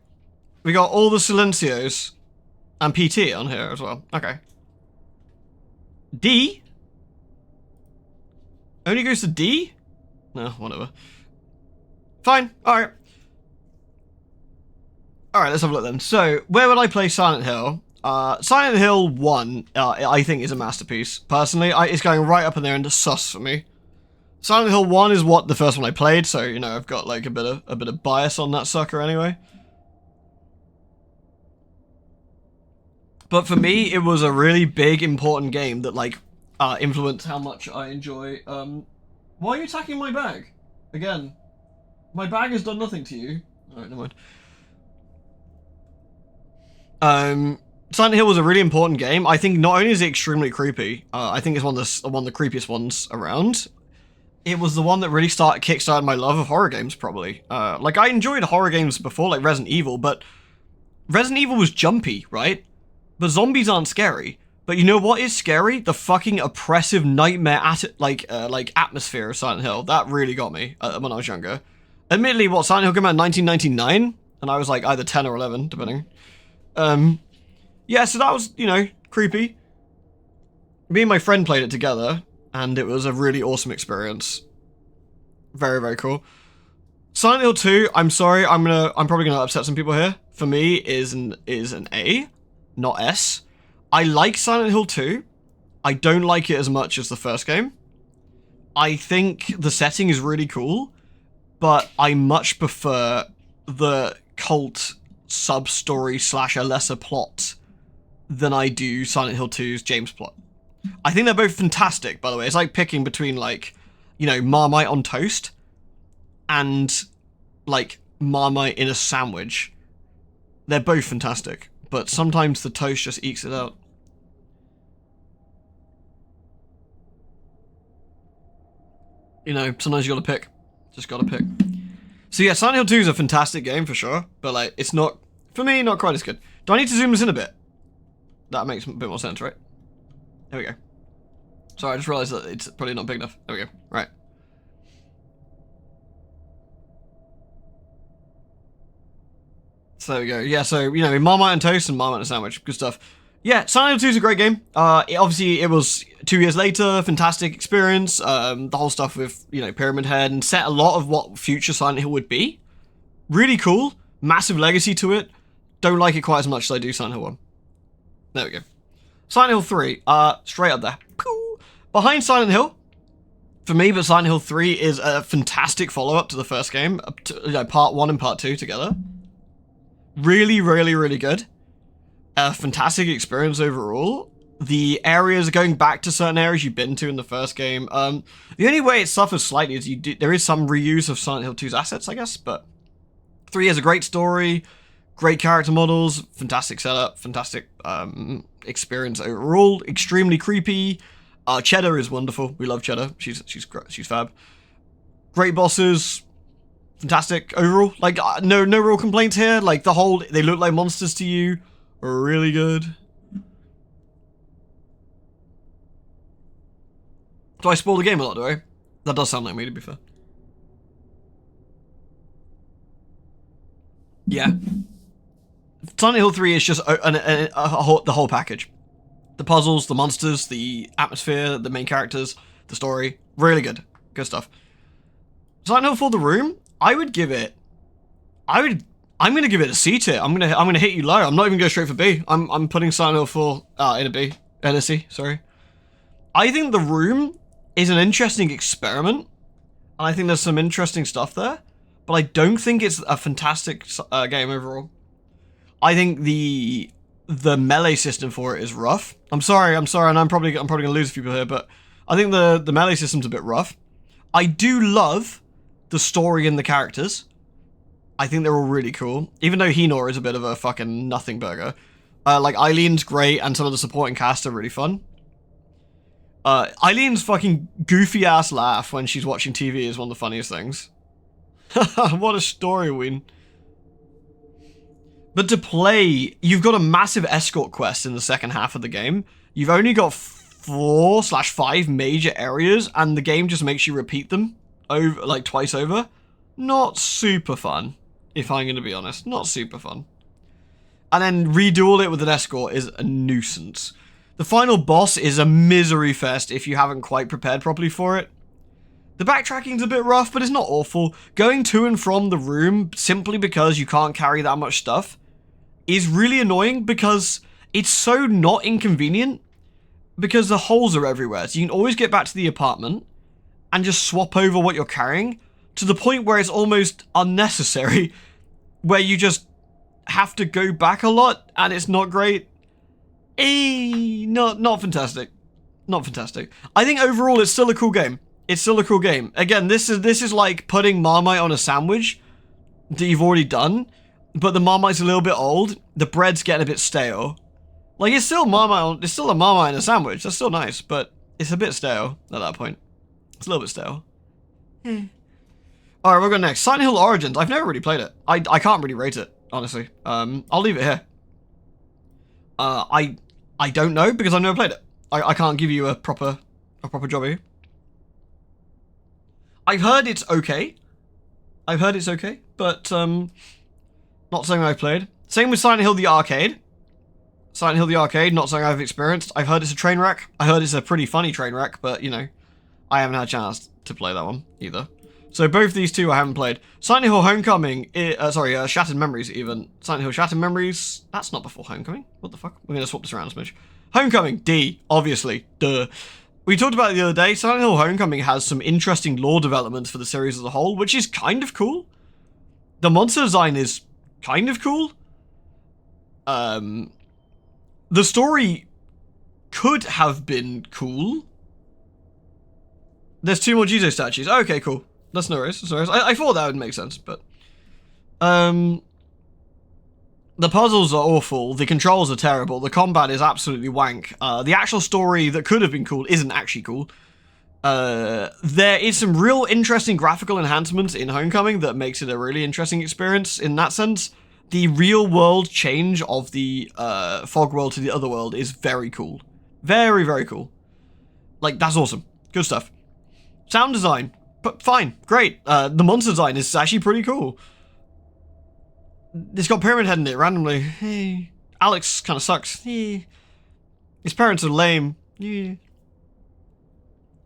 We got all the Silencios and PT on here as well. Okay. D? Only goes to D? No, whatever. Fine. Alright. Alright, let's have a look then. So, where would I play Silent Hill? Silent Hill 1, I think is a masterpiece. Personally, it's going right up in there into sus for me. Silent Hill 1 is what the first one I played, so, you know, I've got like a bit of bias on that sucker anyway. But for me, it was a really big, important game that, like, influenced how much I enjoy, Why are you attacking my bag? Again. My bag has done nothing to you. Alright, never mind. Silent Hill was a really important game. I think not only is it extremely creepy, I think it's one of the creepiest ones around. It was the one that really kickstarted my love of horror games, probably. Like, I enjoyed horror games before, like Resident Evil, but Resident Evil was jumpy, right? But zombies aren't scary. But you know what is scary? The fucking oppressive nightmare atmosphere of Silent Hill. That really got me when I was younger. Admittedly, Silent Hill came out in 1999, and I was like either 10 or 11, depending. Yeah, so that was, you know, creepy. Me and my friend played it together, and it was a really awesome experience. Very, very cool. Silent Hill 2, I'm sorry, I'm probably gonna upset some people here. For me, is an A, not S. I like Silent Hill 2. I don't like it as much as the first game. I think the setting is really cool, but I much prefer the cult sub-story / a lesser plot than I do Silent Hill 2's James plot. I think they're both fantastic, by the way. It's like picking between, like, you know, Marmite on toast and, like, Marmite in a sandwich. They're both fantastic, but sometimes the toast just ekes it out. You know, sometimes you gotta pick. Just gotta pick. So yeah, Silent Hill 2 is a fantastic game for sure, but like, it's not, for me, not quite as good. Do I need to zoom this in a bit? That makes a bit more sense, right? There we go. Sorry, I just realized that it's probably not big enough. There we go. Right. So there we go. Yeah, so, you know, Marmite and toast and Marmite and sandwich. Good stuff. Yeah, Silent Hill 2 is a great game. Obviously, it was 2 years later, fantastic experience. The whole stuff with, you know, Pyramid Head, and set a lot of what future Silent Hill would be. Really cool. Massive legacy to it. Don't like it quite as much as I do Silent Hill 1. There we go. Silent Hill 3, straight up there. Behind Silent Hill, for me, but Silent Hill 3 is a fantastic follow-up to the first game. You know, part 1 and part 2 together. Really, really, really good. A fantastic experience overall. The areas, going back to certain areas you've been to in the first game. The only way it suffers slightly is there is some reuse of Silent Hill 2's assets, I guess, but 3 has a great story, great character models, fantastic setup, fantastic experience overall, extremely creepy. Cheddar is wonderful. We love Cheddar. She's fab. Great bosses. Fantastic overall. Like, no real complaints here. Like, they look like monsters to you. Really good. Do I spoil the game a lot, do I? That does sound like me, to be fair. Yeah. Silent Hill 3 is just the whole package. The puzzles, the monsters, the atmosphere, the main characters, the story. Really good. Good stuff. Silent Hill 4 The Room, I would give it... I'm gonna give it a C tier. I'm gonna hit you low. I'm not even going straight for B. I'm putting Silent Hill 4 in a B. In a C, sorry. I think The Room is an interesting experiment, and I think there's some interesting stuff there, but I don't think it's a fantastic game overall. I think the melee system for it is rough. I'm sorry, and I'm probably gonna lose a few people here, but I think the melee system's a bit rough. I do love the story and the characters. I think they're all really cool, even though Hinor is a bit of a fucking nothing burger. Like, Eileen's great, and some of the supporting cast are really fun. Eileen's fucking goofy-ass laugh when she's watching TV is one of the funniest things. What a story, Ween. But to play, you've got a massive escort quest in the second half of the game. You've only got 4/5 major areas, and the game just makes you repeat them over, like, twice over. Not super fun, if I'm going to be honest. Not super fun. And then redo all it with an escort is a nuisance. The final boss is a misery fest if you haven't quite prepared properly for it. The backtracking's a bit rough, but it's not awful. Going to and from the room simply because you can't carry that much stuff is really annoying because it's so not inconvenient because the holes are everywhere. So you can always get back to the apartment and just swap over what you're carrying to the point where it's almost unnecessary, where you just have to go back a lot and it's not great. Not fantastic. Not fantastic. I think overall it's still a cool game. It's still a cool game. Again, this is like putting Marmite on a sandwich that you've already done, but the Marmite's a little bit old. The bread's getting a bit stale. Like, it's still Marmite, it's still a Marmite in a sandwich. That's still nice, but it's a bit stale at that point. It's a little bit stale. Alright, we'll go next. Silent Hill Origins. I've never really played it. I can't really rate it, honestly. I'll leave it here. I don't know because I've never played it. I can't give you a proper job here. I've heard it's okay. But not something I've played. Same with Silent Hill the Arcade. Silent Hill the Arcade, not something I've experienced. I've heard it's a train wreck. I heard it's a pretty funny train wreck, but, you know, I haven't had a chance to play that one either. So both these two I haven't played. Silent Hill Homecoming, Shattered Memories even. Silent Hill Shattered Memories, that's not before Homecoming. What the fuck? We're going to swap this around a smidge. Homecoming, D, obviously, duh. We talked about it the other day. Silent Hill Homecoming has some interesting lore developments for the series as a whole, which is kind of cool. The monster design is kind of cool. The story could have been cool. There's 2 more Jesus statues. Okay, cool. That's no worries. I thought that would make sense, but... the puzzles are awful. The controls are terrible. The combat is absolutely wank. The actual story that could have been cool isn't actually cool. There is some real interesting graphical enhancements in Homecoming that makes it a really interesting experience in that sense. The real world change of the fog world to the other world is very cool. Very, very cool. Like, that's awesome. Good stuff. Sound design, but fine, great. The monster design is actually pretty cool. It's got Pyramid Head in it randomly. Hey. Alex kind of sucks. Hey. His parents are lame. Yeah.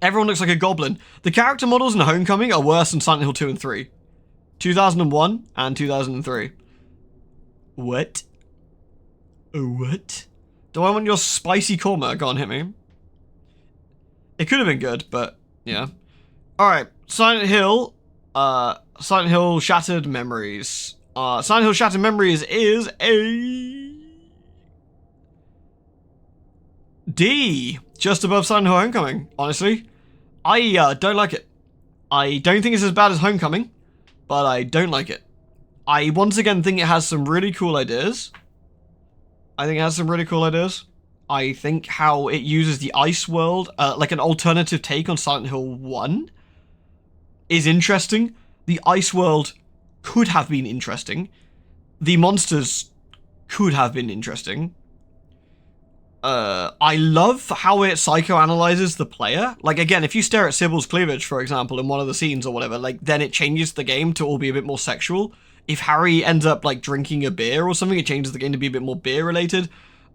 Everyone looks like a goblin. The character models in Homecoming are worse than Silent Hill 2 and 3. 2001 and 2003. What? What? Do I want your spicy korma? Go on, hit me. It could have been good, but yeah. Alright, Silent Hill Shattered Memories. Silent Hill Shattered Memories is a... D. Just above Silent Hill Homecoming, honestly. I don't like it. I don't think it's as bad as Homecoming, but I don't like it. I once again think it has some really cool ideas. I think how it uses the ice world, like an alternative take on Silent Hill 1, is interesting. The ice world could have been interesting. The monsters could have been interesting. I love how it psychoanalyzes the player. Like, again, if you stare at Sybil's cleavage, for example, in one of the scenes or whatever, like, then it changes the game to all be a bit more sexual. If Harry ends up, like, drinking a beer or something, it changes the game to be a bit more beer-related.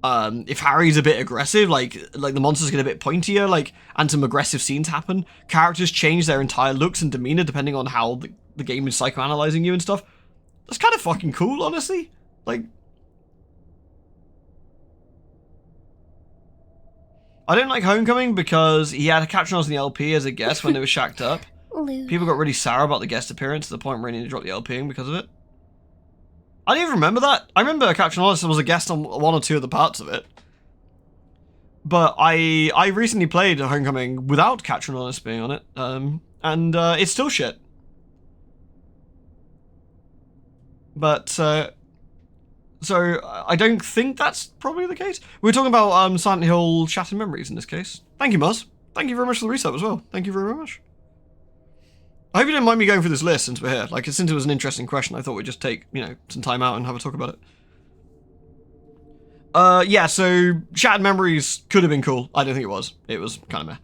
If Harry's a bit aggressive, like the monsters get a bit pointier, like, and some aggressive scenes happen. Characters change their entire looks and demeanor depending on how the game is psychoanalyzing you and stuff. That's kind of fucking cool, honestly. Like... I didn't like Homecoming because he had a caption on the LP as a guest when they were shacked up. People got really sour about the guest appearance to the point where he needed to drop the LPing because of it. I don't even remember that. I remember Captain Honest was a guest on 1 or 2 of the parts of it. But I recently played Homecoming without Captain Honest being on it, and it's still shit. But, so I don't think that's probably the case. We're talking about Silent Hill Shattered Memories in this case. Thank you, Muzz. Thank you very much for the resub as well. Thank you very much. I hope you didn't mind me going through this list since we're here. Like, since it was an interesting question, I thought we'd just take, you know, some time out and have a talk about it. Yeah, so Shattered Memories could have been cool. I don't think it was. It was kind of meh.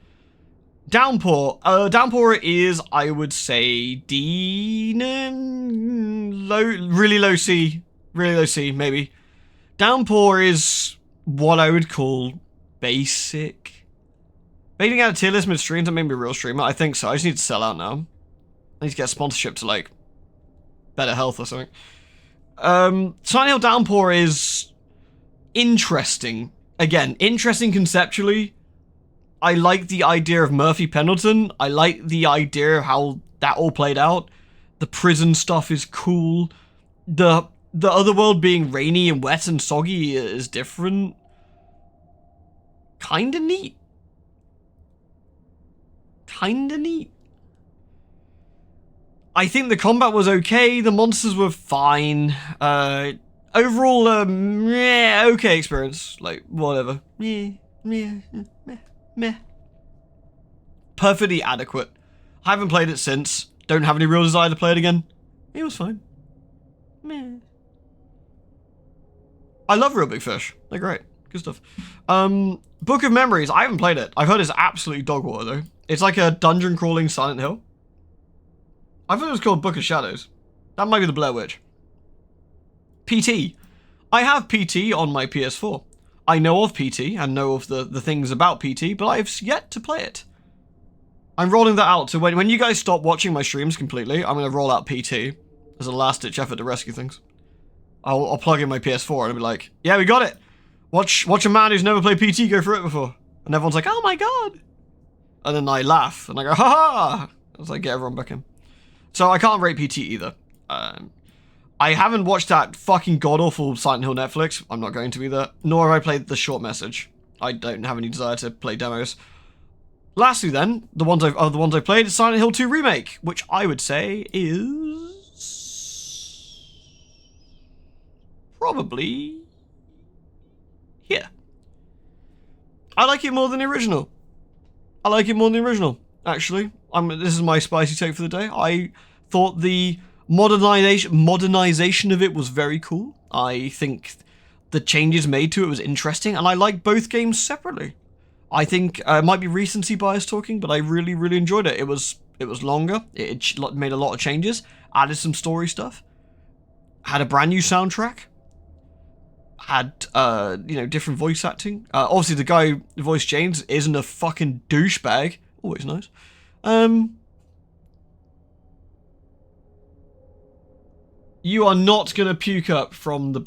Downpour. Downpour is, I would say, D... really low C. Really low C, maybe. Downpour is what I would call basic. Making out a tier list mid-stream to make me a real streamer? I think so. I just need to sell out now. I need to get a sponsorship to, like, Better Health or something. Silent Hill Downpour is interesting. Again, interesting conceptually. I like the idea of Murphy Pendleton. I like the idea of how that all played out. The prison stuff is cool. The other world being rainy and wet and soggy is different. Kinda neat. Kinda neat. I think the combat was okay. The monsters were fine. Overall, okay experience. Like, whatever. Meh. Perfectly adequate. I haven't played it since. Don't have any real desire to play it again. It was fine. Meh. I love Real Big Fish. They're great. Good stuff. Book of Memories. I haven't played it. I've heard it's absolutely dog water, though. It's like a dungeon crawling Silent Hill. I thought it was called Book of Shadows. That might be the Blair Witch. PT. I have PT on my PS4. I know of PT and know of the things about PT, but I've yet to play it. I'm rolling that out, so when you guys stop watching my streams completely, I'm going to roll out PT as a last-ditch effort to rescue things. I'll plug in my PS4 and I'll be like, yeah, we got it. Watch a man who's never played PT go through it before. And everyone's like, oh my god. And then I laugh and I go, ha ha, as I get everyone back in. So I can't rate PT either. I haven't watched that fucking god-awful Silent Hill Netflix. I'm not going to either. Nor have I played the short message. I don't have any desire to play demos. Lastly then, the ones I've played is Silent Hill 2 Remake, which I would say is probably here. I like it more than the original. Actually. This is my spicy take for the day. I thought the modernization of it was very cool. I think the changes made to it was interesting, and I like both games separately. I think it might be recency bias talking, but I really, really enjoyed it. It was longer. It made a lot of changes, added some story stuff, had a brand new soundtrack, had different voice acting. Obviously, the guy who voiced James isn't a fucking douchebag. Always nice. You are not gonna puke up from the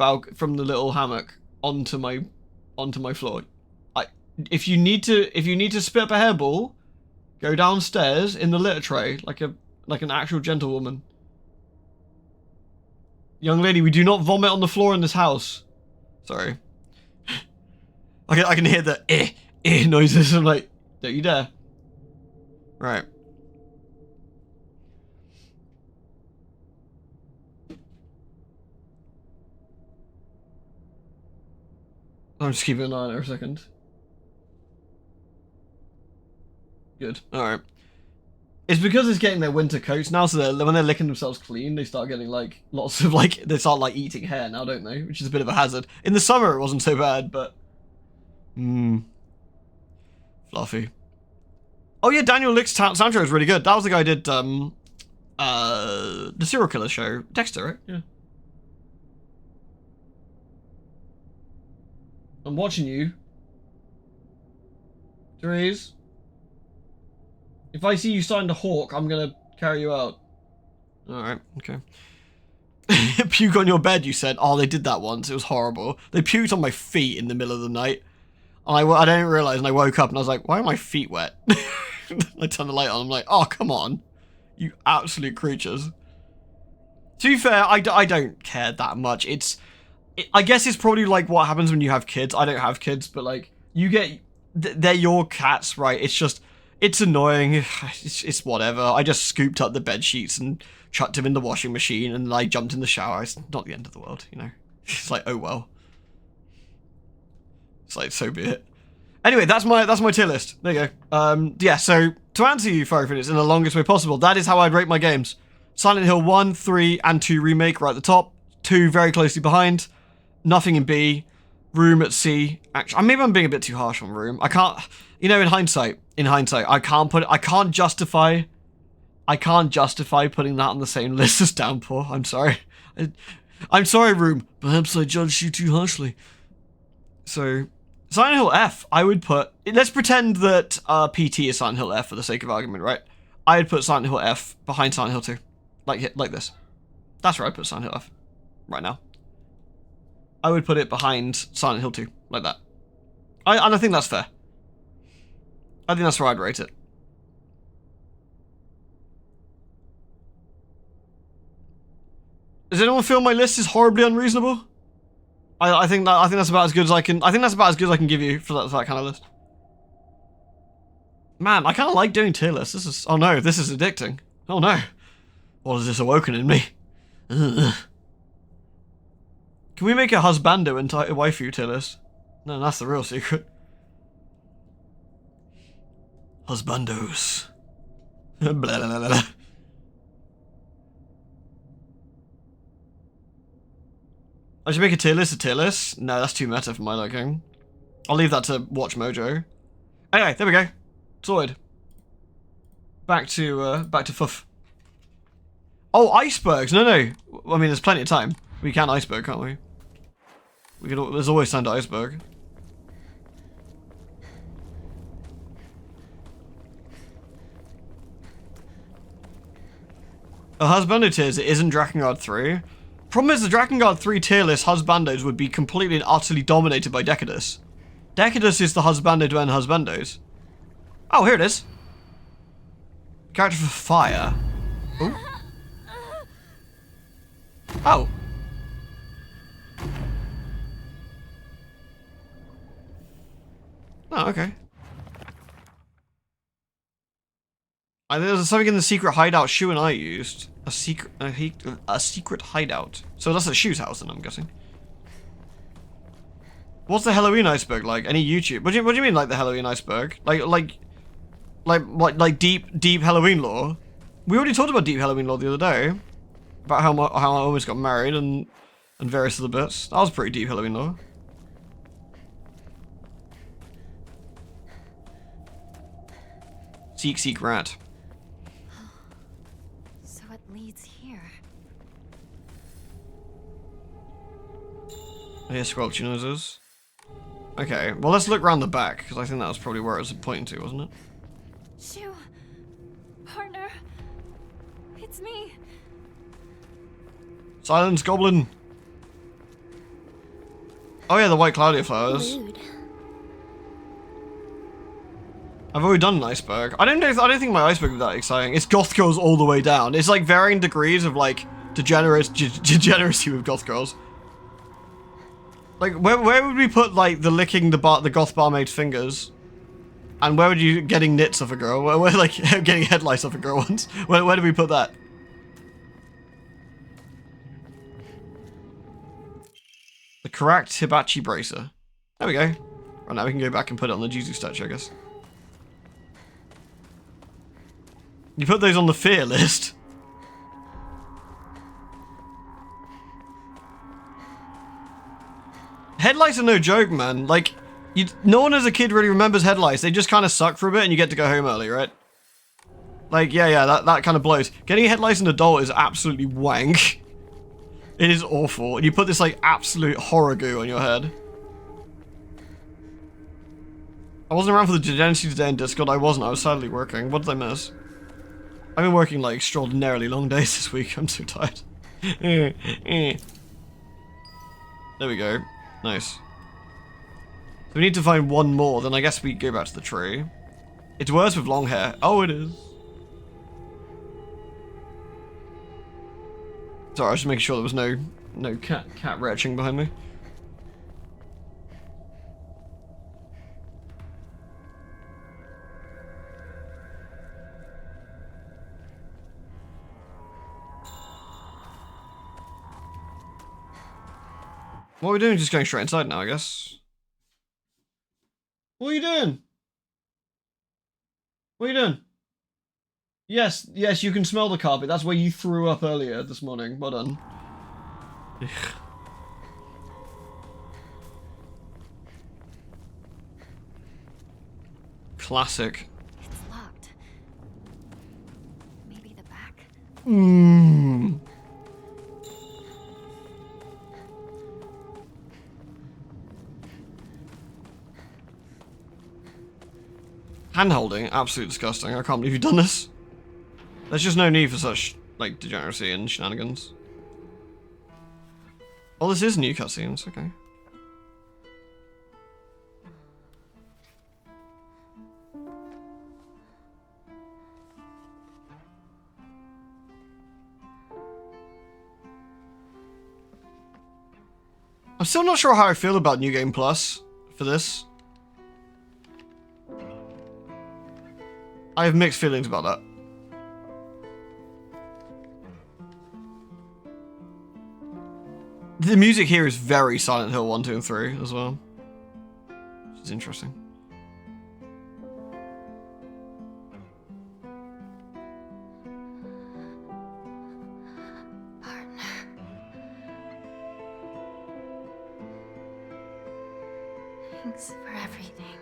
little hammock onto my floor. If you need to spit up a hairball, go downstairs in the litter tray like an actual gentlewoman. Young lady, we do not vomit on the floor in this house. Sorry. I can hear the noises. I'm like, don't you dare. Right. I'm just keeping an eye on it for a second. Good. Alright. It's because it's getting their winter coats now, so when they're licking themselves clean, they start getting, like, lots of, like, they start, like, eating hair now, don't they? Which is a bit of a hazard. In the summer, it wasn't so bad, but... Fluffy. Oh, yeah, Daniel Lick's soundtrack was really good. That was the guy who did, the serial killer show. Dexter, right? Yeah. I'm watching you. Therese. If I see you starting to hawk, I'm gonna carry you out. Alright, okay. Puke on your bed, you said. Oh, they did that once. It was horrible. They puked on my feet in the middle of the night. And I didn't realize, and I woke up and I was like, why are my feet wet? I turned the light on. I'm like, oh, come on. You absolute creatures. To be fair, I don't care that much. I guess it's probably like what happens when you have kids. I don't have kids, but like, you get... They're your cats, right? It's just... It's annoying. It's whatever. I just scooped up the bed sheets and chucked them in the washing machine, and I jumped in the shower. It's not the end of the world, you know. It's like, oh well. It's like, so be it. Anyway, that's my tier list. There you go. Yeah. So to answer you, Firefinits, in the longest way possible, that is how I'd rate my games. Silent Hill 1, 3, and 2 Remake right at the top. 2 very closely behind. Nothing in B. Room at C. Actually, maybe I'm being a bit too harsh on Room. I can't. You know, in hindsight, I can't justify putting that on the same list as Downpour. I'm sorry. I'm sorry, Room. Perhaps I judged you too harshly. So, Silent Hill F, I would put... Let's pretend that PT is Silent Hill F for the sake of argument, right? I would put Silent Hill F behind Silent Hill 2. Like this. That's where I'd put Silent Hill F. Right now. I would put it behind Silent Hill 2, like that. And I think that's fair. I think that's where I'd rate it. Does anyone feel my list is horribly unreasonable? I think that's about as good as I can. I think that's about as good as I can give you for that kind of list. Man, I kind of like doing tier lists. This is. Oh no, this is addicting. Oh no, what has this awoken in me? Ugh. Can we make a husbando and waifu tier list? No, that's the real secret. Husbandos. Blah, blah, blah, blah. I should make a tier list. A tier list? No, that's too meta for my liking. I'll leave that to Watch Mojo. Anyway, there we go. Sorted. Back to Fuff. Oh, icebergs. No. I mean, there's plenty of time. We can iceberg, can't we? There's always time to iceberg. A Husbando tiers, it isn't Drakengard 3. Problem is, the Drakengard 3 tier list Husbandos would be completely and utterly dominated by Decadus. Decadus is the Husbando to end Husbandos. Oh, here it is. Character for fire. Ooh. Oh. Oh, okay. There's something in the secret hideout Shu and I used. A secret hideout. So that's at Shu's house, then, I'm guessing. What's the Halloween iceberg like? Any YouTube? What do you mean, like the Halloween iceberg? Like deep Halloween lore? We already talked about deep Halloween lore the other day. About how I almost got married and various other bits. That was pretty deep Halloween lore. Seek rat. So it leads here. I hear squelchy noises. Okay, well let's look around the back, because I think that was probably where it was pointing to, wasn't it? Shu, partner, it's me. Silence, goblin. Oh yeah, the white cloudy flowers. Rude. I've already done an iceberg. I don't think my iceberg was that exciting. It's goth girls all the way down. It's like varying degrees of like degeneracy with goth girls. Like where would we put like the licking the goth barmaid's fingers? And where would you getting nits off a girl? Where like getting headlights off a girl once? Where do we put that? The correct hibachi bracer. There we go. Right, now we can go back and put it on the Jizu statue, I guess. You put those on the fear list. Headlights are no joke, man. Like, no one as a kid really remembers headlights. They just kind of suck for a bit and you get to go home early, right? Like, yeah, that kind of blows. Getting headlights as an adult is absolutely wank. It is awful. And you put this, like, absolute horror goo on your head. I wasn't around for the degeneracy today in Discord. I wasn't. I was sadly working. What did I miss? I've been working, like, extraordinarily long days this week. I'm so tired. There we go. Nice. So we need to find one more, then I guess we go back to the tree. It's worse with long hair. Oh, it is. Sorry, I was just making sure there was no cat retching behind me. What are we doing? Just going straight inside now, I guess. What are you doing? What are you doing? Yes, you can smell the carpet. That's where you threw up earlier this morning. Well done. Classic. It's locked. Maybe the back? Hand-holding? Absolutely disgusting. I can't believe you've done this. There's just no need for such, like, degeneracy and shenanigans. Oh, this is new cutscenes. Okay. I'm still not sure how I feel about New Game Plus for this. I have mixed feelings about that. The music here is very Silent Hill 1, 2, and 3 as well. Which is interesting. Partner. Thanks for everything.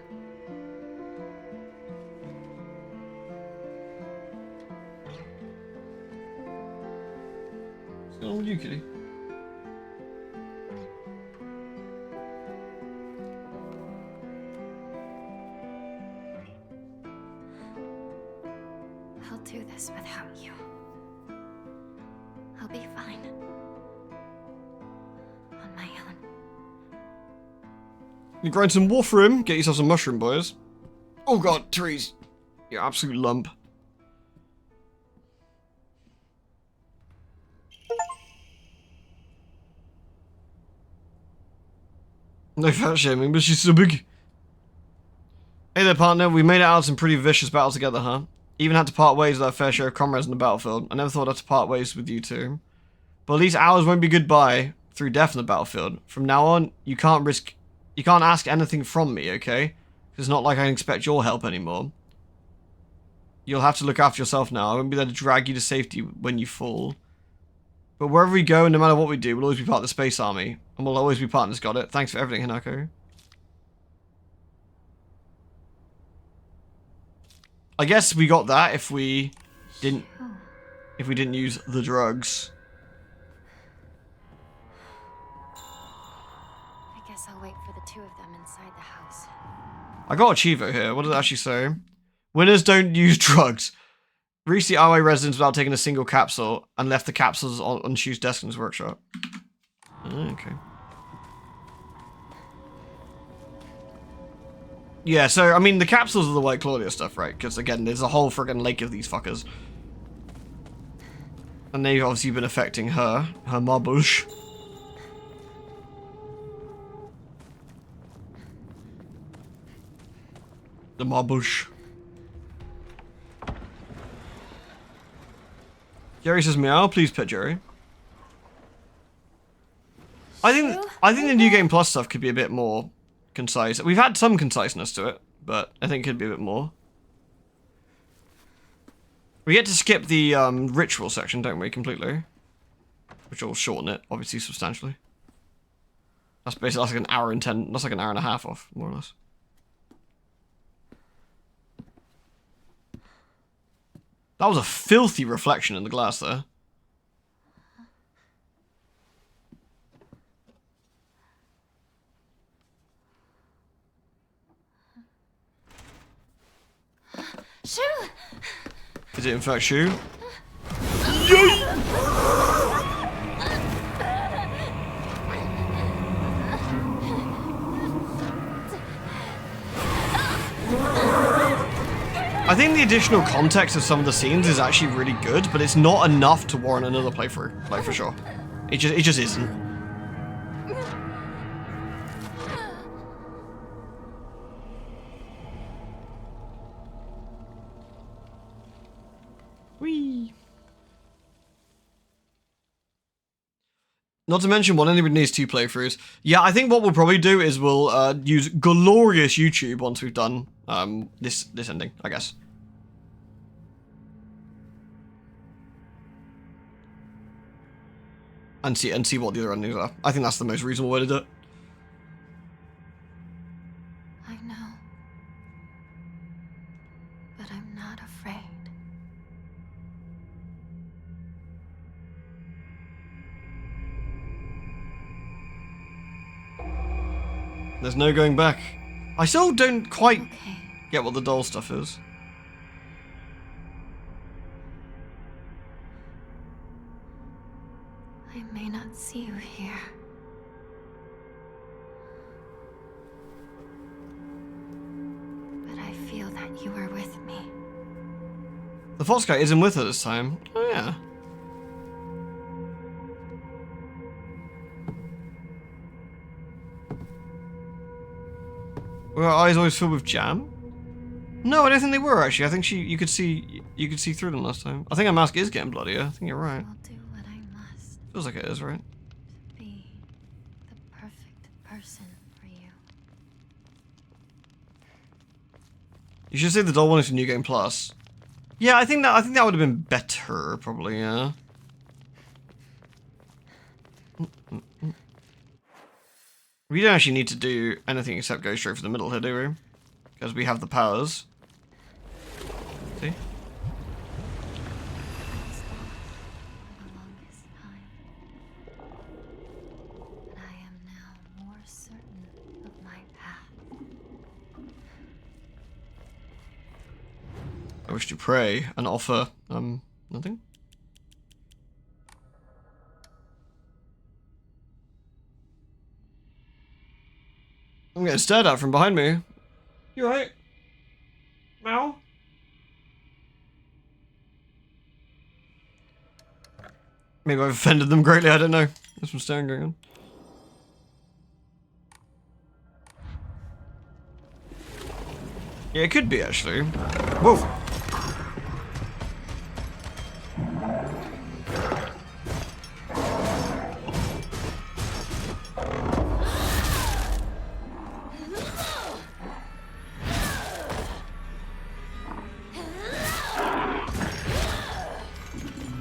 What's going on with you, kitty? I'll do this without you. I'll be fine. On my own. You grind some wool for him, get yourself some mushroom, boys. Oh god, Therese. You absolute lump. No fat shaming, but she's so big. Hey there, partner. We made it out of some pretty vicious battles together, huh? Even had to part ways with our fair share of comrades in the battlefield. I never thought I'd have to part ways with you too. But at least ours won't be goodbye through death in the battlefield. From now on, you can't ask anything from me, okay? It's not like I can expect your help anymore. You'll have to look after yourself now. I won't be there to drag you to safety when you fall. But wherever we go, and no matter what we do, we'll always be part of the Space Army. And we'll always be partners, got it? Thanks for everything, Hinako. I guess we got that if we didn't use the drugs. I guess I'll wait for the two of them inside the house. I got a Chivo here. What does it actually say? Winners don't use drugs. Reached the RA residence without taking a single capsule and left the capsules on Shu's desk in his workshop. Okay. Yeah, so, I mean, the capsules are the White Claudia stuff, right? Because, again, there's a whole friggin' lake of these fuckers. And they've obviously been affecting her marbles. The marbles. Jerry says meow, please pet Jerry. I think the New Game Plus stuff could be a bit more concise. We've had some conciseness to it, but I think it could be a bit more. We get to skip the ritual section, don't we, completely? Which will shorten it, obviously, substantially. That's basically like an hour and 10, that's like an hour and a half off, more or less. That was a filthy reflection in the glass there. Shu! Is it in fact Shu? I think the additional context of some of the scenes is actually really good, but it's not enough to warrant another playthrough, like for sure. It just isn't. Whee. Not to mention, one anybody needs 2 playthroughs. Yeah, I think what we'll probably do is we'll use glorious YouTube once we've done this ending, I guess. And see what the other endings are. I think that's the most reasonable way to do it. I know. But I'm not afraid. There's no going back. I still don't quite Okay. get what the doll stuff is. I may not see you here, You are with me. The fox guy isn't with her this time. Oh yeah. Were her eyes always filled with jam? No, I don't think they were actually. I think you could see through them last time. I think her mask is getting bloodier. I think you're right. I'll do what I must Feels like it is, right? to be the perfect person for you. You should say the doll one is for New Game Plus. Yeah, I think that would have been better, probably, yeah. We don't actually need to do anything except go straight for the middle here, do we? Because we have the powers. See? I was lost for the longest time. But I am now more certain of my path. I wish to pray and offer, nothing. I'm getting stared at from behind me. You alright? Meow? Maybe I've offended them greatly, I don't know. There's some staring going on. Yeah, it could be, actually. Whoa!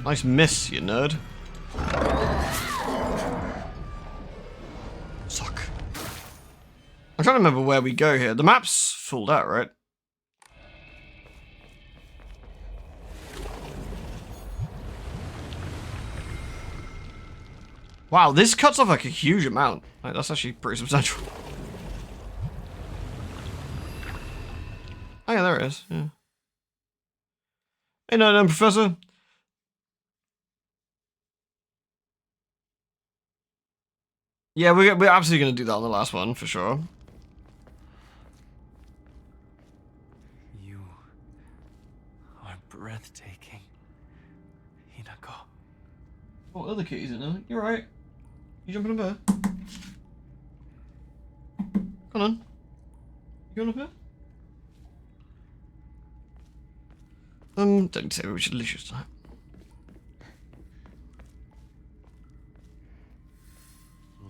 Nice miss, you nerd. Suck. I'm trying to remember where we go here. The map's filled out, right? Wow, this cuts off like a huge amount. Like, that's actually pretty substantial. Oh yeah, there it is. Yeah. Hey, no, Professor. Yeah, we're absolutely going to do that on the last one, for sure. You are breathtaking, Hinako. What other kitties in there? You're right. You jumping up here? Come on. You going up here? Don't say we should lose your time.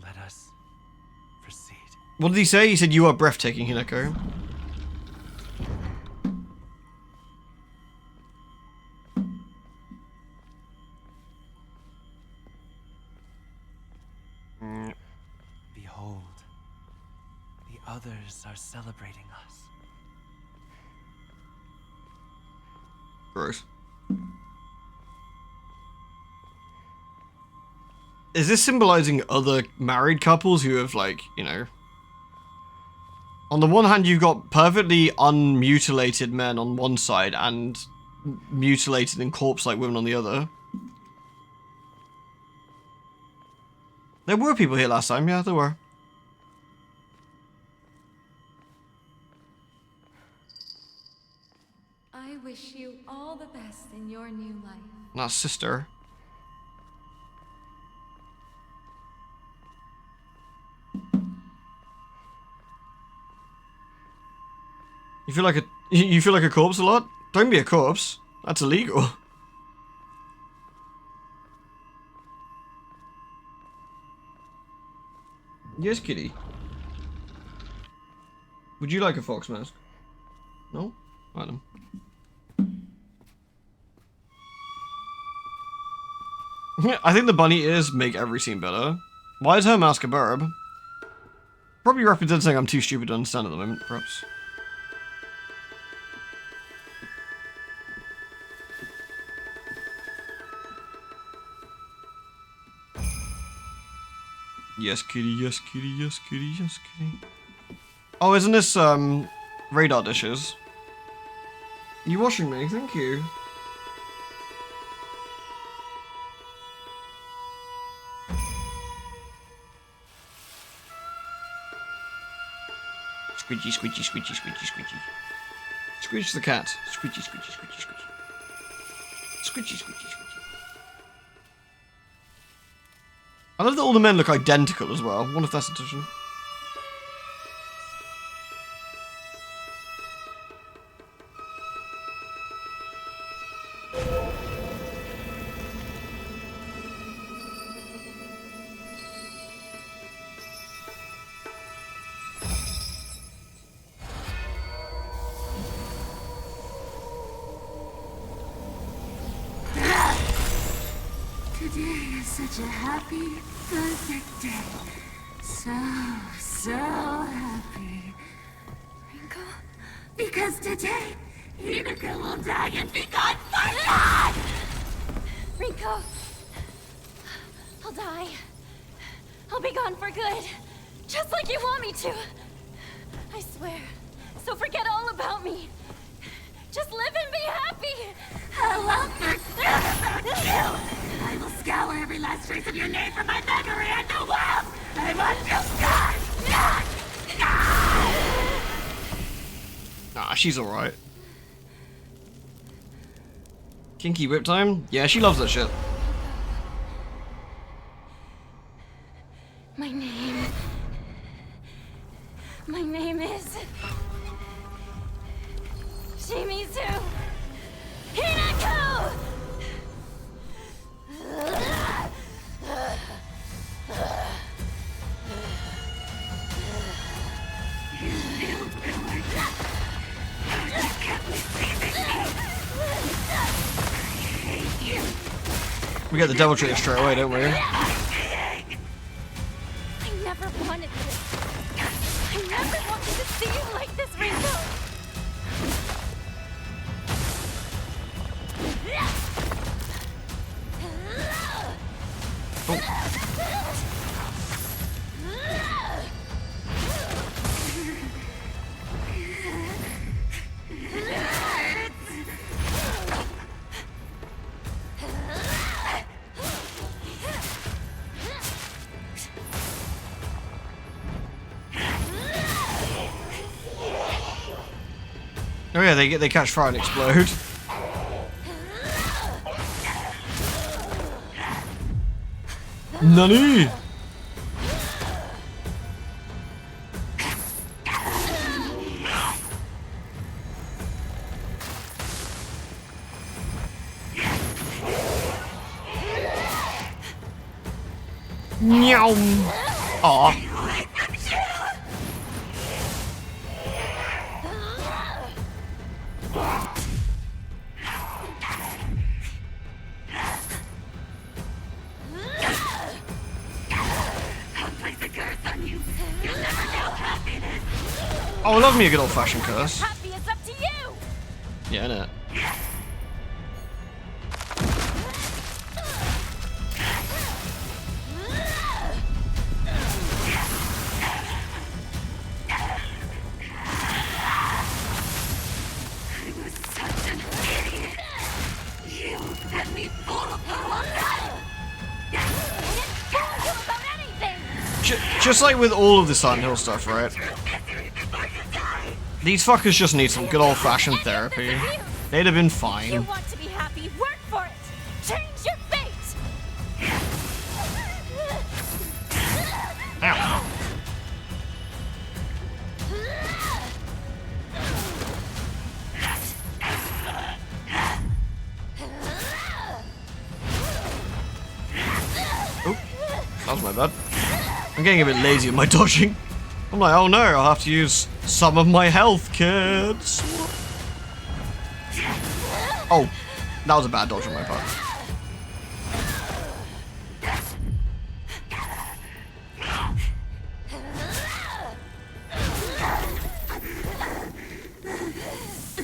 Let us proceed. What did he say? He said you are breathtaking, Hinako. Behold, the others are celebrating us. Gross. Is this symbolizing other married couples who have, like, you know... On the one hand, you've got perfectly unmutilated men on one side and mutilated and corpse-like women on the other. There were people here last time, yeah, there were. I wish you all the best in your new life. That's sister. You feel like a corpse a lot? Don't be a corpse. That's illegal. Yes, kitty. Would you like a fox mask? No? Right then. I think the bunny ears make every scene better. Why is her mask a burb? Probably representing I'm too stupid to understand at the moment, perhaps. Yes, kitty, yes, kitty, yes, kitty, yes, kitty. Oh, isn't this, radar dishes? You washing me? Thank you. Squidgy, squidgy, squidgy, squidgy, squidgy. Screech the cat. Screechy, screechy, screechy, screechy. Screechy, screechy, screechy. I love that all the men look identical as well. I wonder if that's a decision. Today is such a happy, perfect day. So happy. Rinko? Because today, Hidaka will die and be gone for good! Rinko! I'll die. I'll be gone for good. Just like you want me to. I swear. So forget all about me. Just live and be happy. I won't forget you! I will scour every last trace of your name from my memory and the world! I want you gone! Nah, she's alright. Kinky whip time? Yeah, she loves that shit. My name is... Shimizu Hinako! We get the devil trigger straight away, don't we? I never wanted this. I never wanted to see you like this, Rinko! Oh yeah, they catch fire and explode. Nani? Meow. Aw. Oh, love me a good old-fashioned curse. Happy is up to you! Yeah, innit? Just like with all of the Silent Hill stuff, right? These fuckers just need some good old-fashioned therapy. They'd have been You fine. want to be happy, work for it! Change your fate! Ow. Oh, that was my bad. I'm getting a bit lazy in my dodging. I'm like, oh no, I'll have to use some of my health, kids. Oh, that was a bad dodge on my part.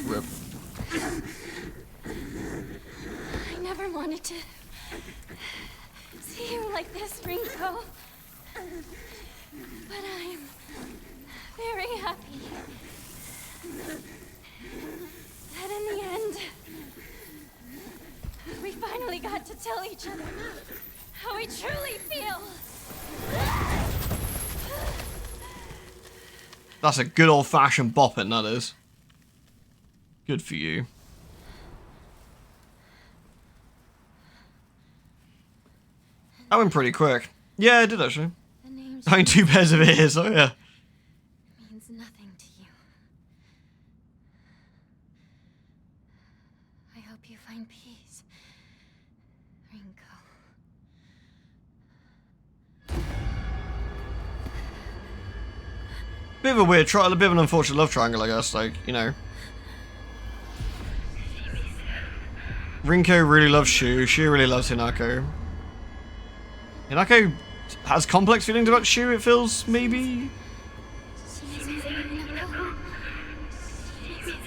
Rip. I never wanted to see you like this, Rinko. But I'm very happy that in the end, we finally got to tell each other how we truly feel. That's a good old-fashioned bopping, that is. Good for you. That went pretty quick. Yeah, it did actually. The name Having 2 pairs of ears, oh yeah. means nothing to you. I hope you find peace, Rinko. Bit of a weird trial, a bit of an unfortunate love triangle, I guess, like, you know. Rinko really loves Shu, Shu really loves Hinako. Hinako has complex feelings about Shu, it feels, maybe?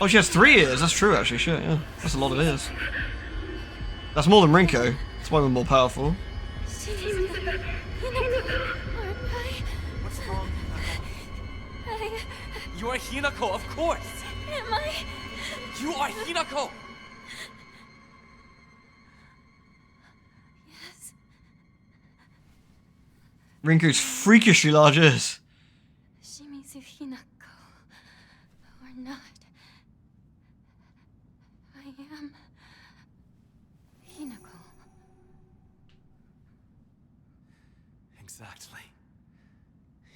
Oh, she has 3 ears, that's true actually, shit, yeah. That's a lot of ears. That's more than Rinko, that's why we're more powerful. What's wrong? You are Hinako, of course! Am I? You are Hinako! Yes. Rinko's freakishly large ears. Shimizu Hinako. Or not. I am Hinako. Exactly.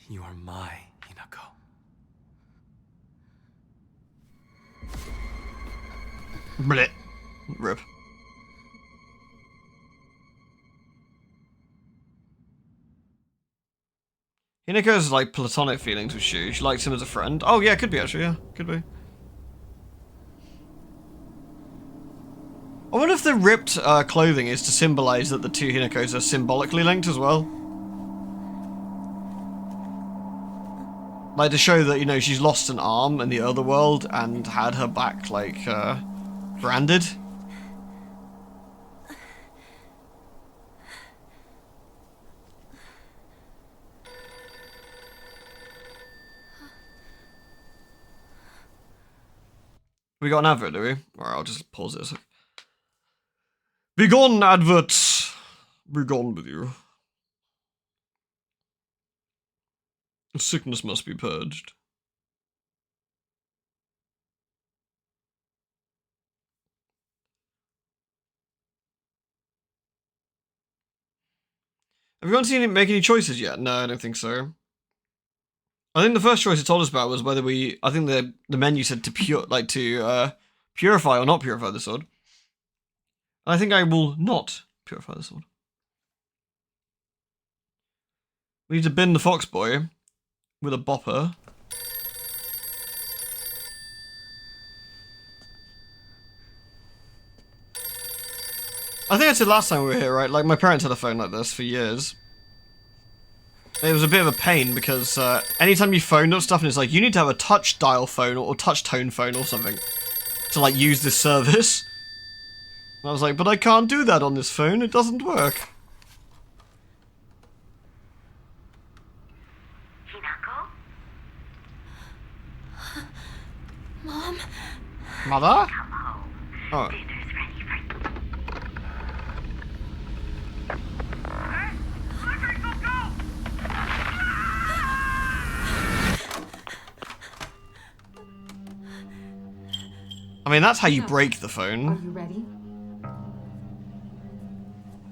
You are my Hinako. Blech. Rip. Hinako has like platonic feelings with Shu. She likes him as a friend. Oh yeah, could be actually, yeah. Could be. I wonder if the ripped clothing is to symbolize that the 2 Hinakos are symbolically linked as well. Like to show that, you know, she's lost an arm in the other world and had her back, like, branded. We got an advert, do we? Alright, I'll just pause this. Begone, adverts! Begone with you. Sickness must be purged. Have you seen him make any choices yet? No, I don't think so. I think the first choice it told us about was whether we. I think the menu said to purify or not purify the sword. And I think I will not purify the sword. We need to bin the fox boy with a bopper. I think I said last time we were here, right? Like, my parents had a phone like this for years. It was a bit of a pain because anytime you phoned up stuff and it's like, you need to have a touch dial phone or touch tone phone or something to, like, use this service. And I was like, but I can't do that on this phone, it doesn't work. Hinako? Mom? Mother? Come home. Oh. Dinner's ready for you. I mean, that's how you break the Are phone. you ready?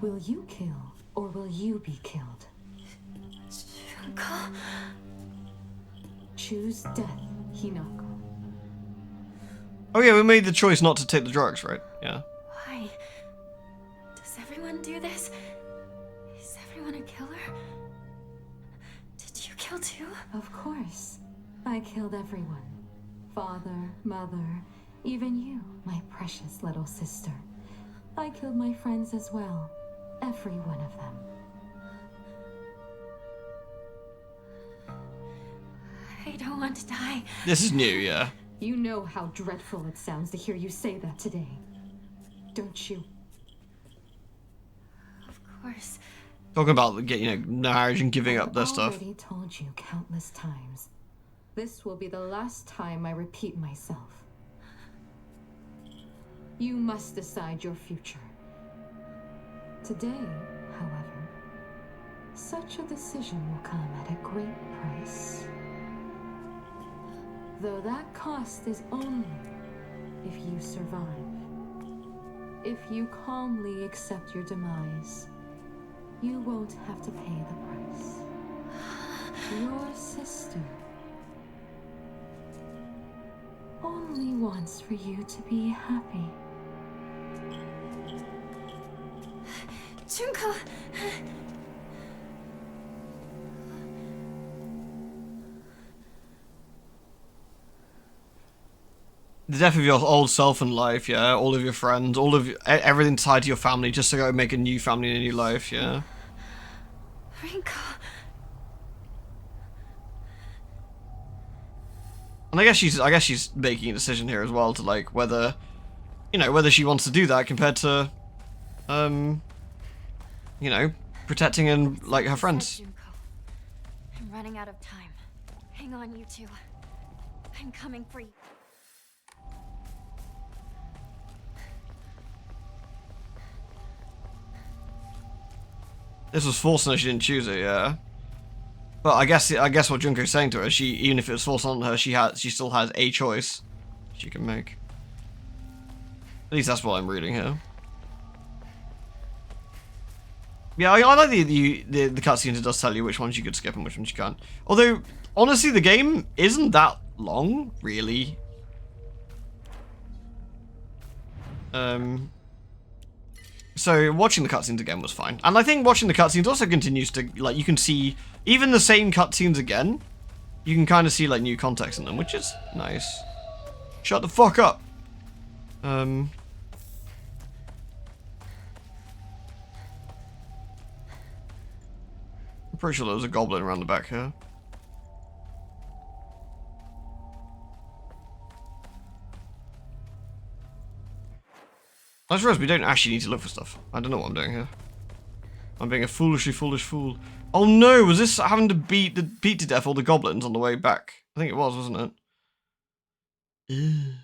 Will you kill, or will you be killed? Rinko? Choose death, Hinako. Oh yeah, we made the choice not to take the drugs, right? Yeah. Why? Does everyone do this? Is everyone a killer? Did you kill too? Of course. I killed everyone. Father, mother, even you, my precious little sister. I killed my friends as well. Every one of them. I don't want to die. This is new, yeah. You know how dreadful it sounds to hear you say that today. Don't you? Of course. Talking about, you know, marriage and giving up their I've stuff. already told you countless times. This will be the last time I repeat myself. You must decide your future. Today, however, such a decision will come at a great price. Though that cost is only if you survive. If you calmly accept your demise, you won't have to pay the price. Your sister only wants for you to be happy. Junko! The death of your old self in life, yeah. All of your friends, all of everything tied to your family, just to go make a new family and a new life, yeah. Rinko. And I guess she's making a decision here as well to like whether, you know, whether she wants to do that compared to, you know, protecting and like her friends. Junko. I'm running out of time. Hang on, you two. I'm coming for you. This was forced on her, she didn't choose it, yeah. But I guess what Junko's saying to her, even if it was forced on her, she still has a choice she can make. At least that's what I'm reading here. Yeah, I like the cutscenes. It does tell you which ones you could skip and which ones you can't. Although, honestly, the game isn't that long, really. So watching the cutscenes again was fine, and I think watching the cutscenes also continues to, like, you can see even the same cutscenes again. You can kind of see like new context in them, which is nice. Shut the fuck up. I'm pretty sure there was a goblin around the back here. I just realized we don't actually need to look for stuff. I don't know what I'm doing here. I'm being a foolish fool. Oh no, was this having to beat to death all the goblins on the way back? I think it was, wasn't it?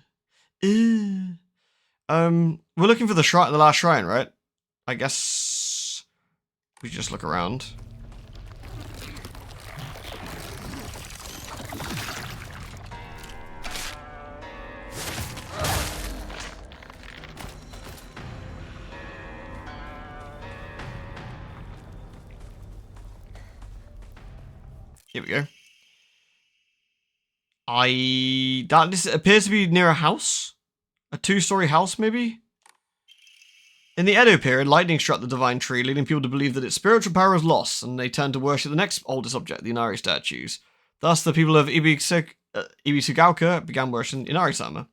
We're looking for the last shrine, right? I guess we just look around. Here we go. This appears to be near a house? A 2-story house, maybe? In the Edo period, lightning struck the divine tree, leading people to believe that its spiritual power is lost, and they turned to worship the next oldest object, the Inari statues. Thus, the people of Ibisugaoka began worshipping Inari-sama.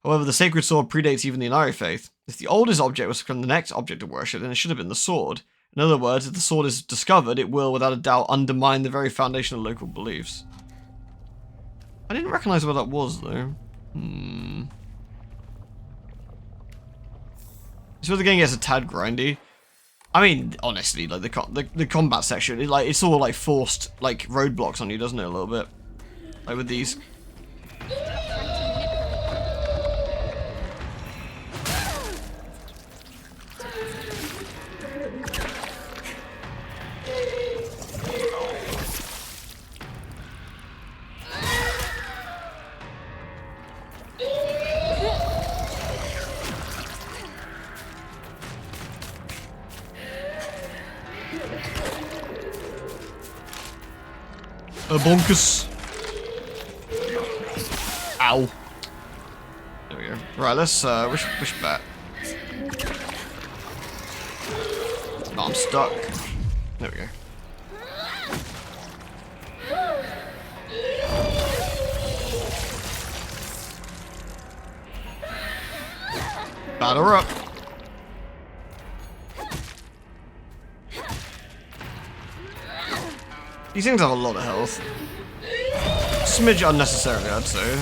However, the sacred sword predates even the Inari faith. If the oldest object was to become the next object of worship, then it should have been the sword. In other words, if the sword is discovered, it will, without a doubt, undermine the very foundation of local beliefs. I didn't recognize what that was, though. So the game gets a tad grindy. I mean, honestly, like the combat section, it's all like forced like roadblocks on you, doesn't it? A little bit, like with these. Bonkus. Ow. There we go. Right, let's which bat? Oh, I'm stuck. There we go. Batter her up. These things have a lot of health. Smidge unnecessarily, I'd say.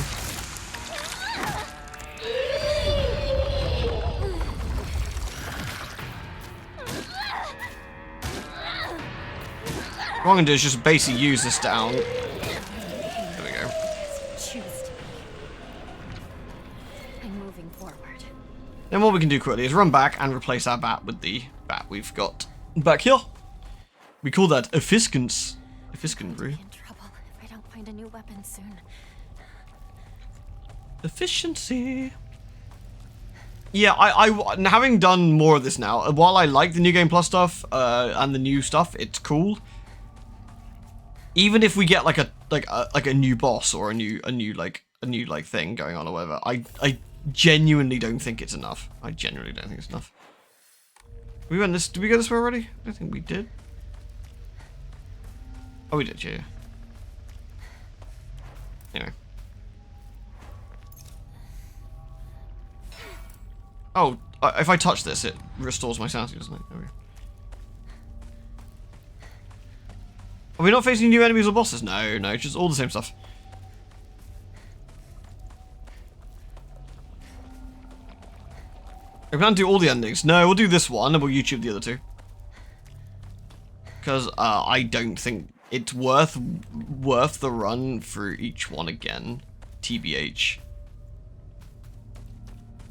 What I'm gonna do is just basically use this down. There we go. I'm moving forward. Then what we can do quickly is run back and replace our bat with the bat we've got back here. We call that efficiency. Efficiency. In trouble if I don't find a new weapon soon. Efficiency. Yeah, having done more of this now, while I like the New Game Plus stuff and the new stuff, it's cool. Even if we get like a new boss or a new thing going on or whatever, I genuinely don't think it's enough. I genuinely don't think it's enough. We went this. Did we go this way already? I don't think we did. Oh, we did. Yeah. Anyway. Oh, if I touch this, it restores my sanity, doesn't it? There we go. Are we not facing new enemies or bosses? No, it's just all the same stuff. We plan to do all the endings. No, we'll do this one and we'll YouTube the other two. Because I don't think it's worth the run through each one again. TBH.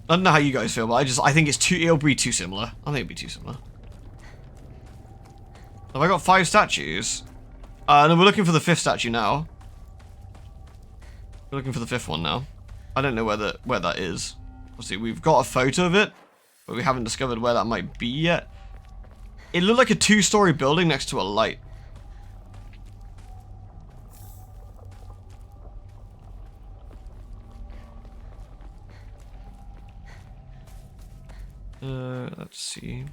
I don't know how you guys feel, but I think it'll be too similar. I think it'll be too similar. Have I got 5 statues? No, we're looking for the 5th statue now. We're looking for the 5th one now. I don't know where that is. Obviously, we've got a photo of it, but we haven't discovered where that might be yet. It looked like a 2-story building next to a light. Let's see.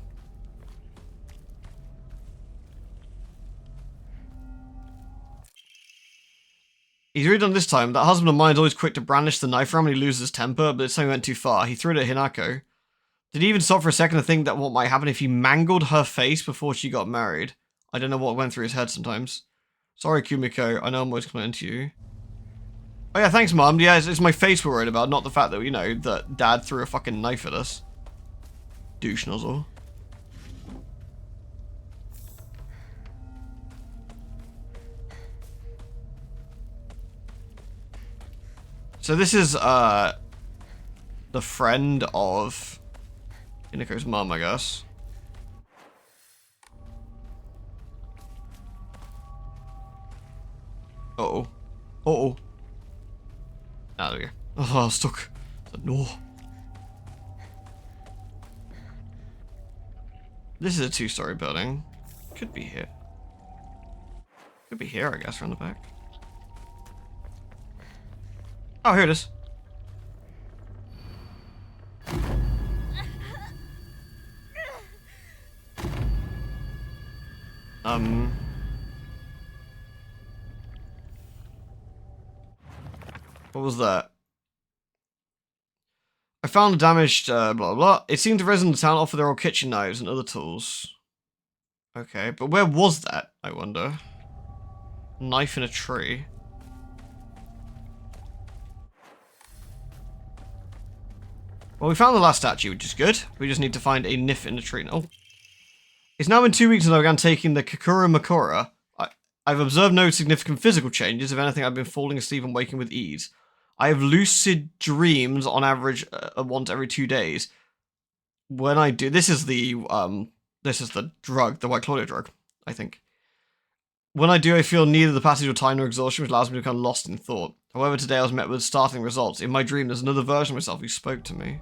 He's really done this time. That husband of mine is always quick to brandish the knife around when he loses his temper, but it's something went too far. He threw it at Hinako. Did he even stop for a second to think that what might happen if he mangled her face before she got married? I don't know what went through his head sometimes. Sorry, Kumiko. I know I'm always complaining to you. Oh yeah, thanks, Mum. Yeah, it's my face we're worried about, not the fact that, you know, that Dad threw a fucking knife at us. Douche nozzle. So this is, the friend of Hinako's mum, I guess. Uh-oh. Uh-oh. Ah, there we go. Oh, I was stuck. No. This is a 2-story building. Could be here. Could be here, I guess, around the back. Oh, here it is. What was that? I found a damaged, blah, blah. It seemed the residents of the town offer their old kitchen knives and other tools. Okay, but where was that, I wonder? Knife in a tree. Well, we found the last statue, which is good. We just need to find a niff in the tree. Oh. It's now been 2 weeks since I began taking the Kakura Makura. I've observed no significant physical changes. If anything, I've been falling asleep and waking with ease. I have lucid dreams on average once every 2 days. When I do, this is the drug, the White Claudia drug, I think. When I do, I feel neither the passage of time nor exhaustion, which allows me to become lost in thought. However, today I was met with startling results. In my dream, there's another version of myself who spoke to me.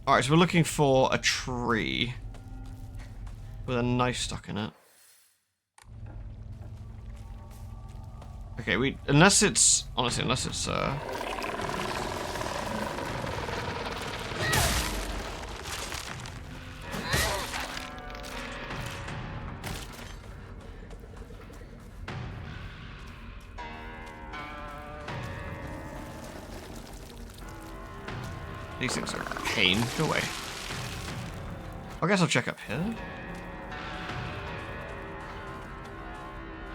Alright, so we're looking for a tree with a knife stuck in it. Okay, unless it's these things are a pain. Go away. I guess I'll check up here.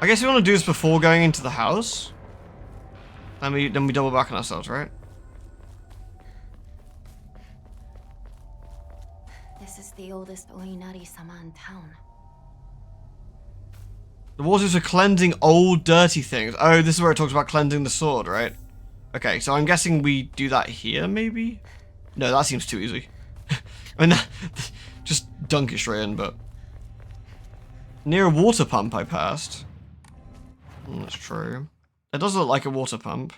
I guess we want to do this before going into the house. Then we double back on ourselves, right? This is the oldest Oinari-sama in town. The waters for cleansing old dirty things. Oh, this is where it talks about cleansing the sword, right? Okay, so I'm guessing we do that here, maybe? No, that seems too easy. I mean, just dunk it straight in, but... Near a water pump I passed. That's true. It does look like a water pump.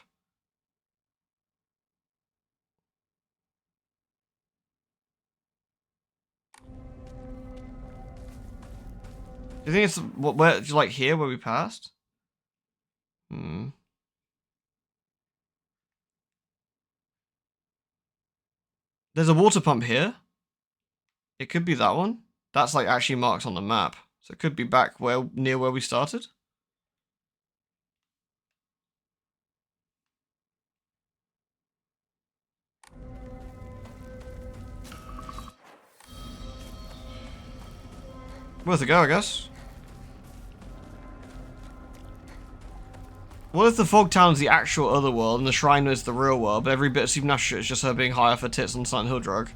Do you think it's where like here where we passed? Hmm. There's a water pump here. It could be that one. That's like actually marked on the map. So it could be back near where we started. Worth a go, I guess. What if the Fog Town's the actual other world and the Shrine is the real world, but every bit of supernatural shit is just her being high off her tits on Silent Hill drug?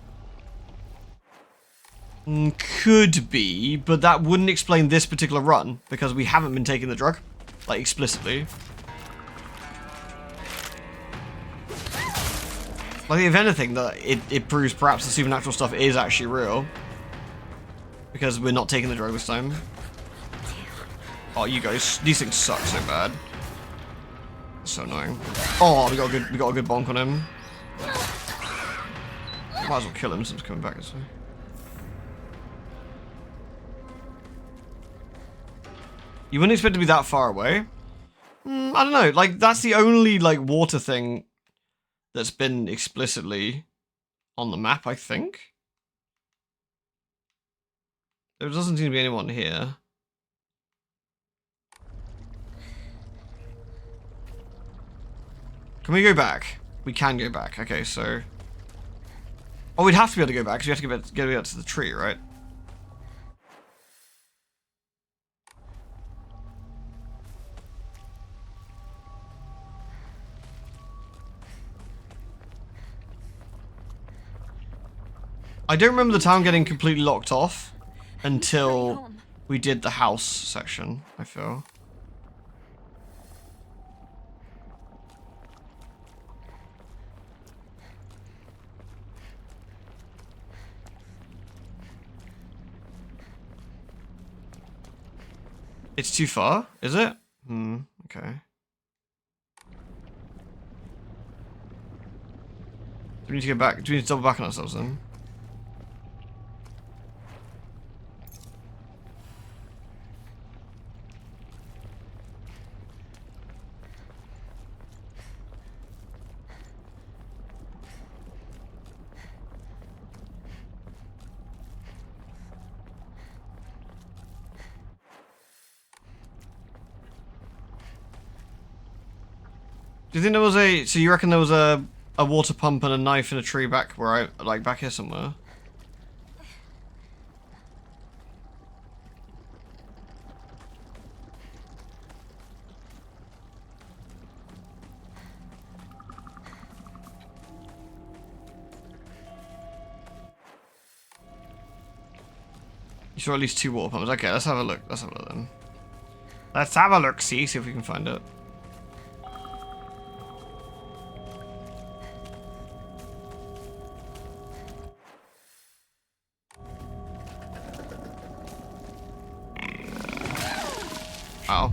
Could be, but that wouldn't explain this particular run, because we haven't been taking the drug, like, explicitly. Like, if anything, that it proves perhaps the supernatural stuff is actually real. Because we're not taking the drug this time. Oh, you guys, these things suck so bad. So annoying. Oh, we got a good bonk on him. Might as well kill him since he's coming back this way. You wouldn't expect to be that far away. I don't know. Like, that's the only like water thing that's been explicitly on the map, I think. There doesn't seem to be anyone here. Can we go back? We can go back. Okay, so... Oh, we'd have to be able to go back, because we have to get to the tree, right? I don't remember the town getting completely locked off until we did the house section, I feel. It's too far, is it? Okay. Do we need to go back? Do we need to double back on ourselves then? Do you think there was so you reckon there was a water pump and a knife in a tree back where like back here somewhere? You saw at least 2 water pumps. Okay, let's have a look. Let's have a look then. Let's have a look, see if we can find it. Ow.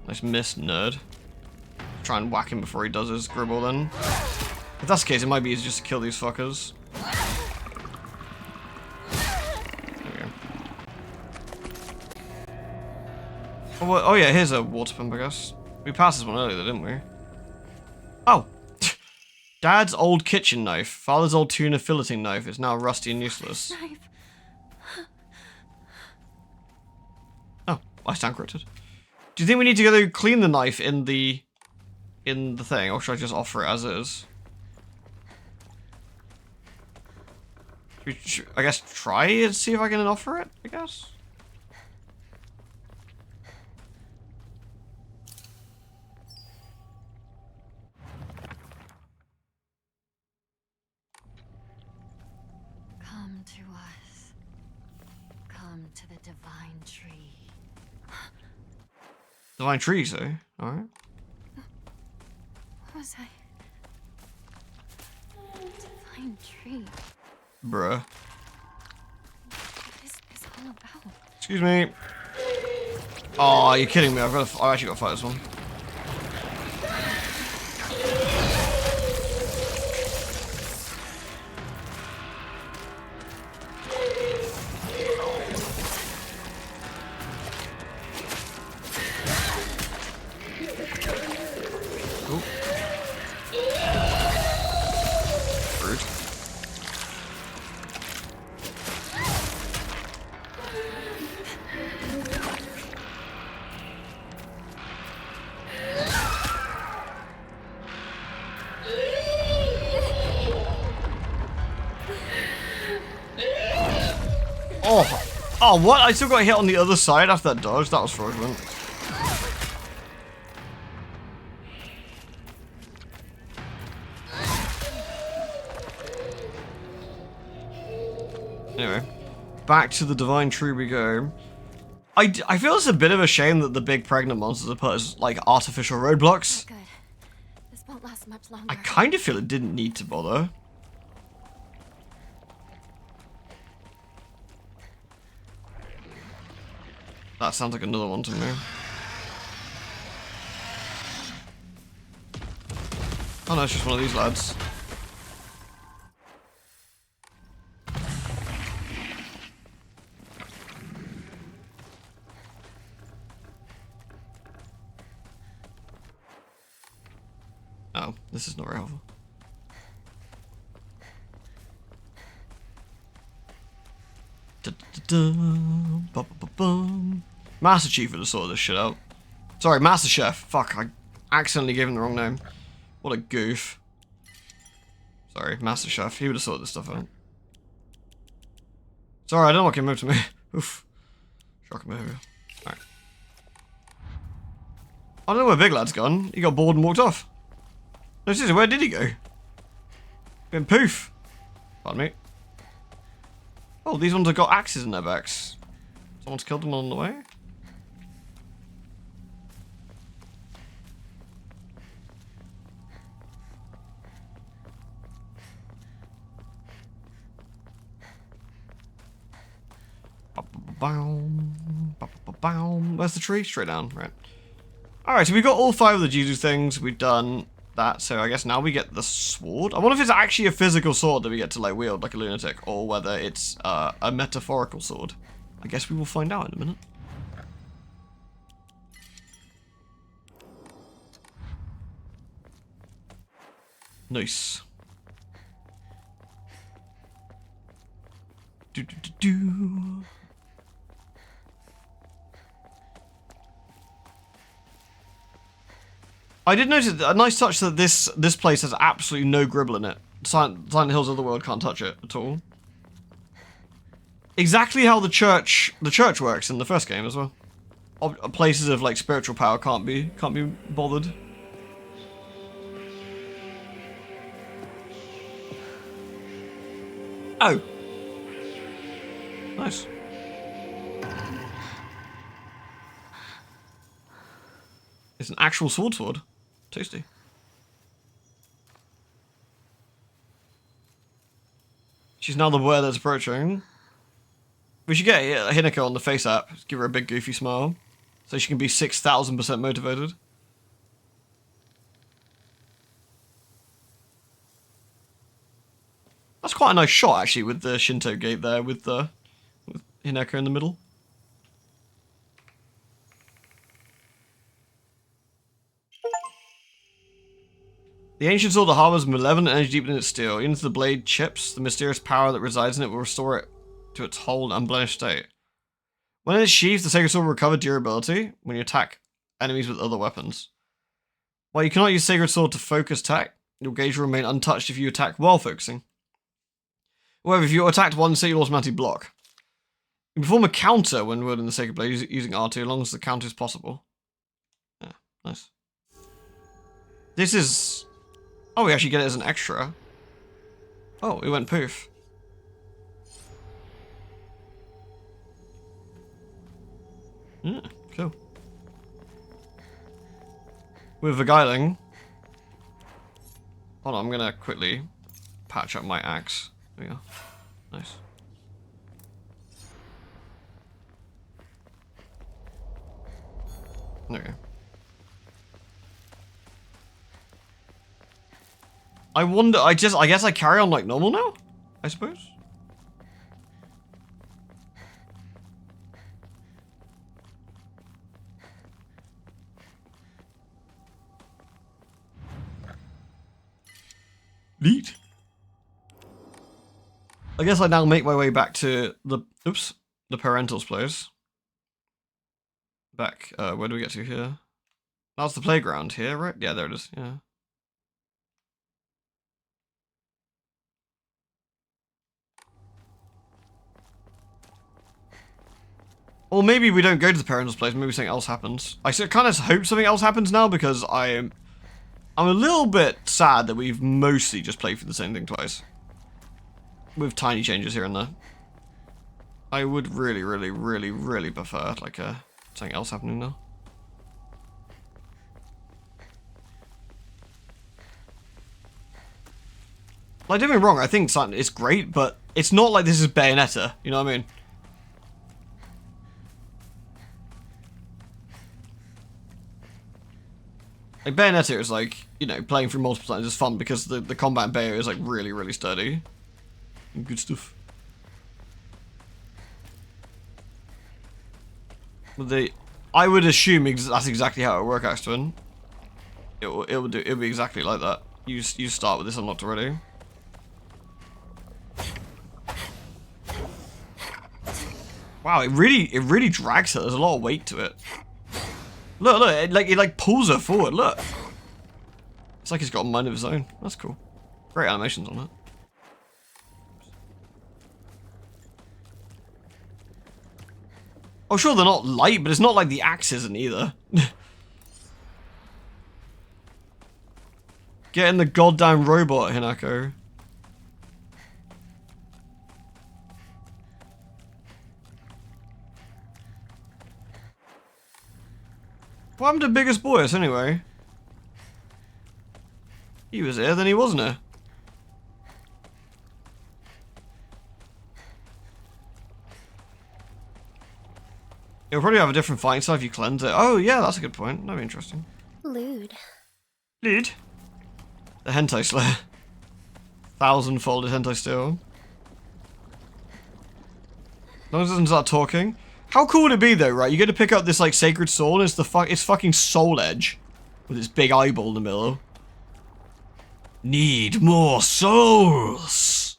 Nice miss, nerd. Try and whack him before he does his gribble then. If that's the case, it might be easier just to kill these fuckers. There we go. Oh, well, oh yeah, here's a water pump, I guess. We passed this one earlier, didn't we? Oh! Dad's old kitchen knife. Father's old tuna filleting knife is now rusty and useless. Knife. Oh, I stand corrected. Do you think we need to go clean the knife in the thing, or should I just offer it as is? Should, I guess try and see if I can offer it, I guess? Come to us. Come to the divine tree. Divine tree, so alright. What was I? Divine tree. Bruh. What is this all about? Excuse me. Oh, you're kidding me. I've actually got to fight this one. Oh, what? I still got hit on the other side after that dodge? That was fraudulent. Anyway, back to the Divine Tree we go. I feel it's a bit of a shame that the big pregnant monsters are put as, like, artificial roadblocks. Good. This won't last much longer. I kind of feel it didn't need to bother. That sounds like another one to me. Oh no, it's just one of these lads. Oh, this is not very helpful. Master Chief would have sorted this shit out. Sorry, Master Chef. Fuck, I accidentally gave him the wrong name. What a goof. Sorry, Master Chef. He would have sorted this stuff out. Sorry, I don't know what came over to me. Oof. Shocking behavior. Alright. I don't know where Big Lad's gone. He got bored and walked off. No, seriously, where did he go? Been poof. Pardon me. Oh, these ones have got axes in their backs. Someone's killed them on the way? Where's the tree? Straight down, right. Alright, so we've got all 5 of the Jizu things. We've done that, so I guess now we get the sword. I wonder if it's actually a physical sword that we get to, like, wield like a lunatic, or whether it's a metaphorical sword. I guess we will find out in a minute. Nice. Do. I did notice a nice touch that this place has absolutely no gribble in it. Silent Hills of the World can't touch it at all. Exactly how the church works in the first game as well. Places of like spiritual power can't be bothered. Oh. Nice. It's an actual sword. Tasty. She's now the word that's approaching. We should get Hinako on the face app. Give her a big goofy smile. So she can be 6,000% motivated. That's quite a nice shot actually with the Shinto gate there with Hinako in the middle. The ancient sword harbors malevolent energy deep in its steel. Even if the blade chips, the mysterious power that resides in it will restore it to its whole unblemished state. When it's sheathed, the sacred sword will recover durability when you attack enemies with other weapons. While you cannot use sacred sword to focus attack, your gauge will remain untouched if you attack while focusing. However, if you're attacked once, you'll automatically block. You can perform a counter when wielding the sacred blade using R2, as long as the counter is possible. Yeah, nice. This is... Oh, we actually get it as an extra. Oh, it went poof. Yeah, cool. With Beguiling. Hold on, I'm gonna quickly patch up my axe. There we go. Nice. There we go. I wonder, I guess I carry on like normal now? I suppose? Neat. I guess I now make my way back to the the parental's place. Back, where do we get to here? That's the playground here, right? Yeah, there it is, yeah. Or maybe we don't go to the parental's place, maybe something else happens. I kind of hope something else happens now because I'm a little bit sad that we've mostly just played through the same thing twice. With tiny changes here and there. I would really, really, really, really prefer, like, something else happening now. Like, don't get me wrong, I think it's great, but it's not like this is Bayonetta, you know what I mean? Like, Bayonetta is like, you know, playing through multiple times is fun because the combat in Bayo is like really, really sturdy. And good stuff. But I would assume that's exactly how it would work, Axton. It'll be exactly like that. You start with this unlocked already. Wow, it really drags her. There's a lot of weight to it. Look, it like pulls her forward. Look, it's like he's got a mind of his own. That's cool. Great animations on it. Oh, sure, they're not light, but it's not like the axe isn't either. Get in the goddamn robot, Hinako. What happened to Biggest Boyus, anyway? He was here, then he wasn't here. It'll probably have a different fighting style if you cleanse it. Oh, yeah, that's a good point. That'd be interesting. Lewd. Lewd? The hentai slayer. 1,000-folded hentai steel. As long as it doesn't start talking. How cool would it be though, right? You get to pick up this like sacred sword, and it's fucking Soul Edge. With its big eyeball in the middle. Need more souls!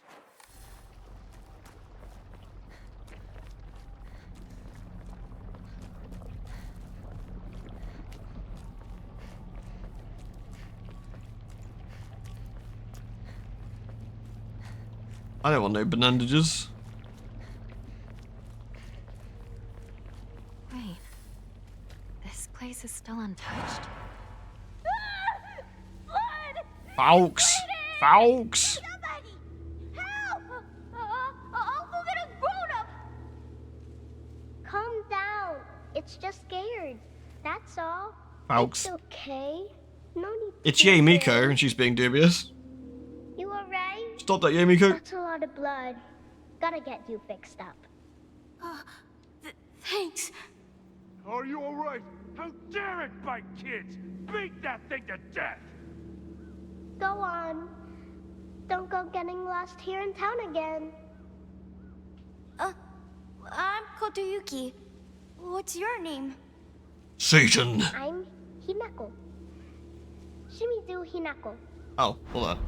I don't want no bandages. Wait. This place is still untouched? Folks! Folks! Somebody! Help! Uncle got grown up! Calm down. It's just scared. That's all. Folks. It's okay. No need to It's be Yae Miko, scared. and she's being dubious. You alright? Stop that, Yae Miko. That's a lot of blood. Gotta get you fixed up. Thanks. Are you alright? How dare it bite kids? Beat that thing to death! Go on. Don't go getting lost here in town again. I'm Kotoyuki. What's your name? Satan. I'm Hinako. Shimizu Hinako. Oh, hold on.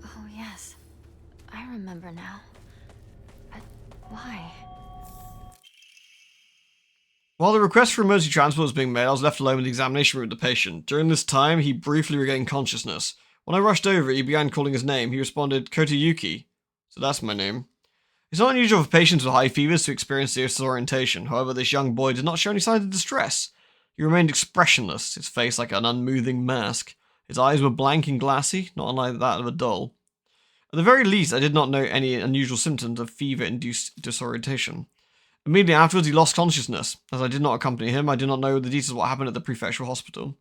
Oh, yes. I remember now. But why? While the request for emergency transport was being made, I was left alone in the examination room with the patient. During this time, he briefly regained consciousness. When I rushed over, he began calling his name. He responded, Kotoyuki. So that's my name. It's not unusual for patients with high fevers to experience disorientation. However, this young boy did not show any signs of distress. He remained expressionless, his face like an unmoving mask. His eyes were blank and glassy, not unlike that of a doll. At the very least, I did not note any unusual symptoms of fever-induced disorientation. Immediately afterwards, he lost consciousness. As I did not accompany him, I do not know the details of what happened at the prefectural hospital.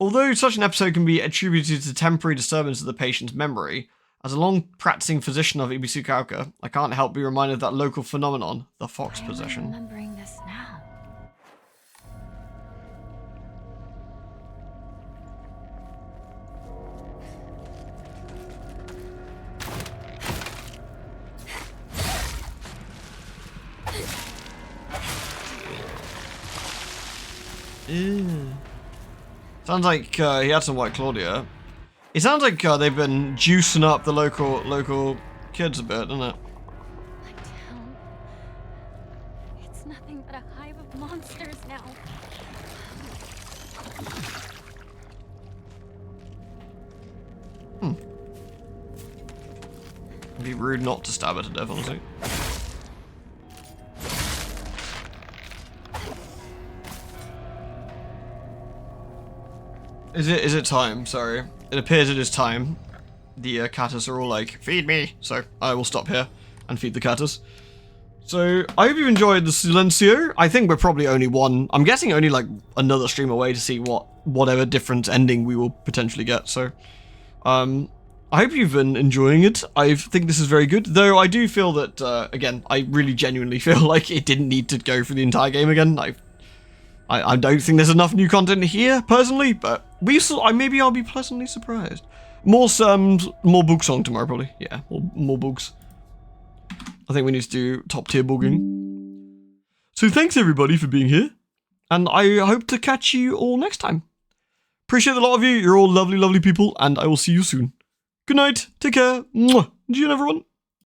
Although such an episode can be attributed to temporary disturbance of the patient's memory, as a long-practicing physician of Ibisukaoka, I can't help be reminded of that local phenomenon, the fox possession. I'm remembering this now. Ew. Sounds like he had some White Claudia. It sounds like they've been juicing up the local kids a bit, doesn't it? My town. It's nothing but a hive of monsters now. It'd be rude not to stab her to death, honestly. Is it time? Sorry. It appears it is time. The catus are all like, feed me! So I will stop here and feed the catus. So I hope you enjoyed the Silencio. I think we're probably only I'm guessing only like another stream away to see whatever different ending we will potentially get. So I hope you've been enjoying it. I think this is very good, though I do feel that, again, I really genuinely feel like it didn't need to go through the entire game again. I don't think there's enough new content here, personally, but maybe I'll be pleasantly surprised. More bug song tomorrow, probably. Yeah, more bugs. I think we need to do top tier bugging. So thanks everybody for being here, and I hope to catch you all next time. Appreciate a lot of you. You're all lovely, lovely people, and I will see you soon. Good night. Take care. Mwah. See you, everyone.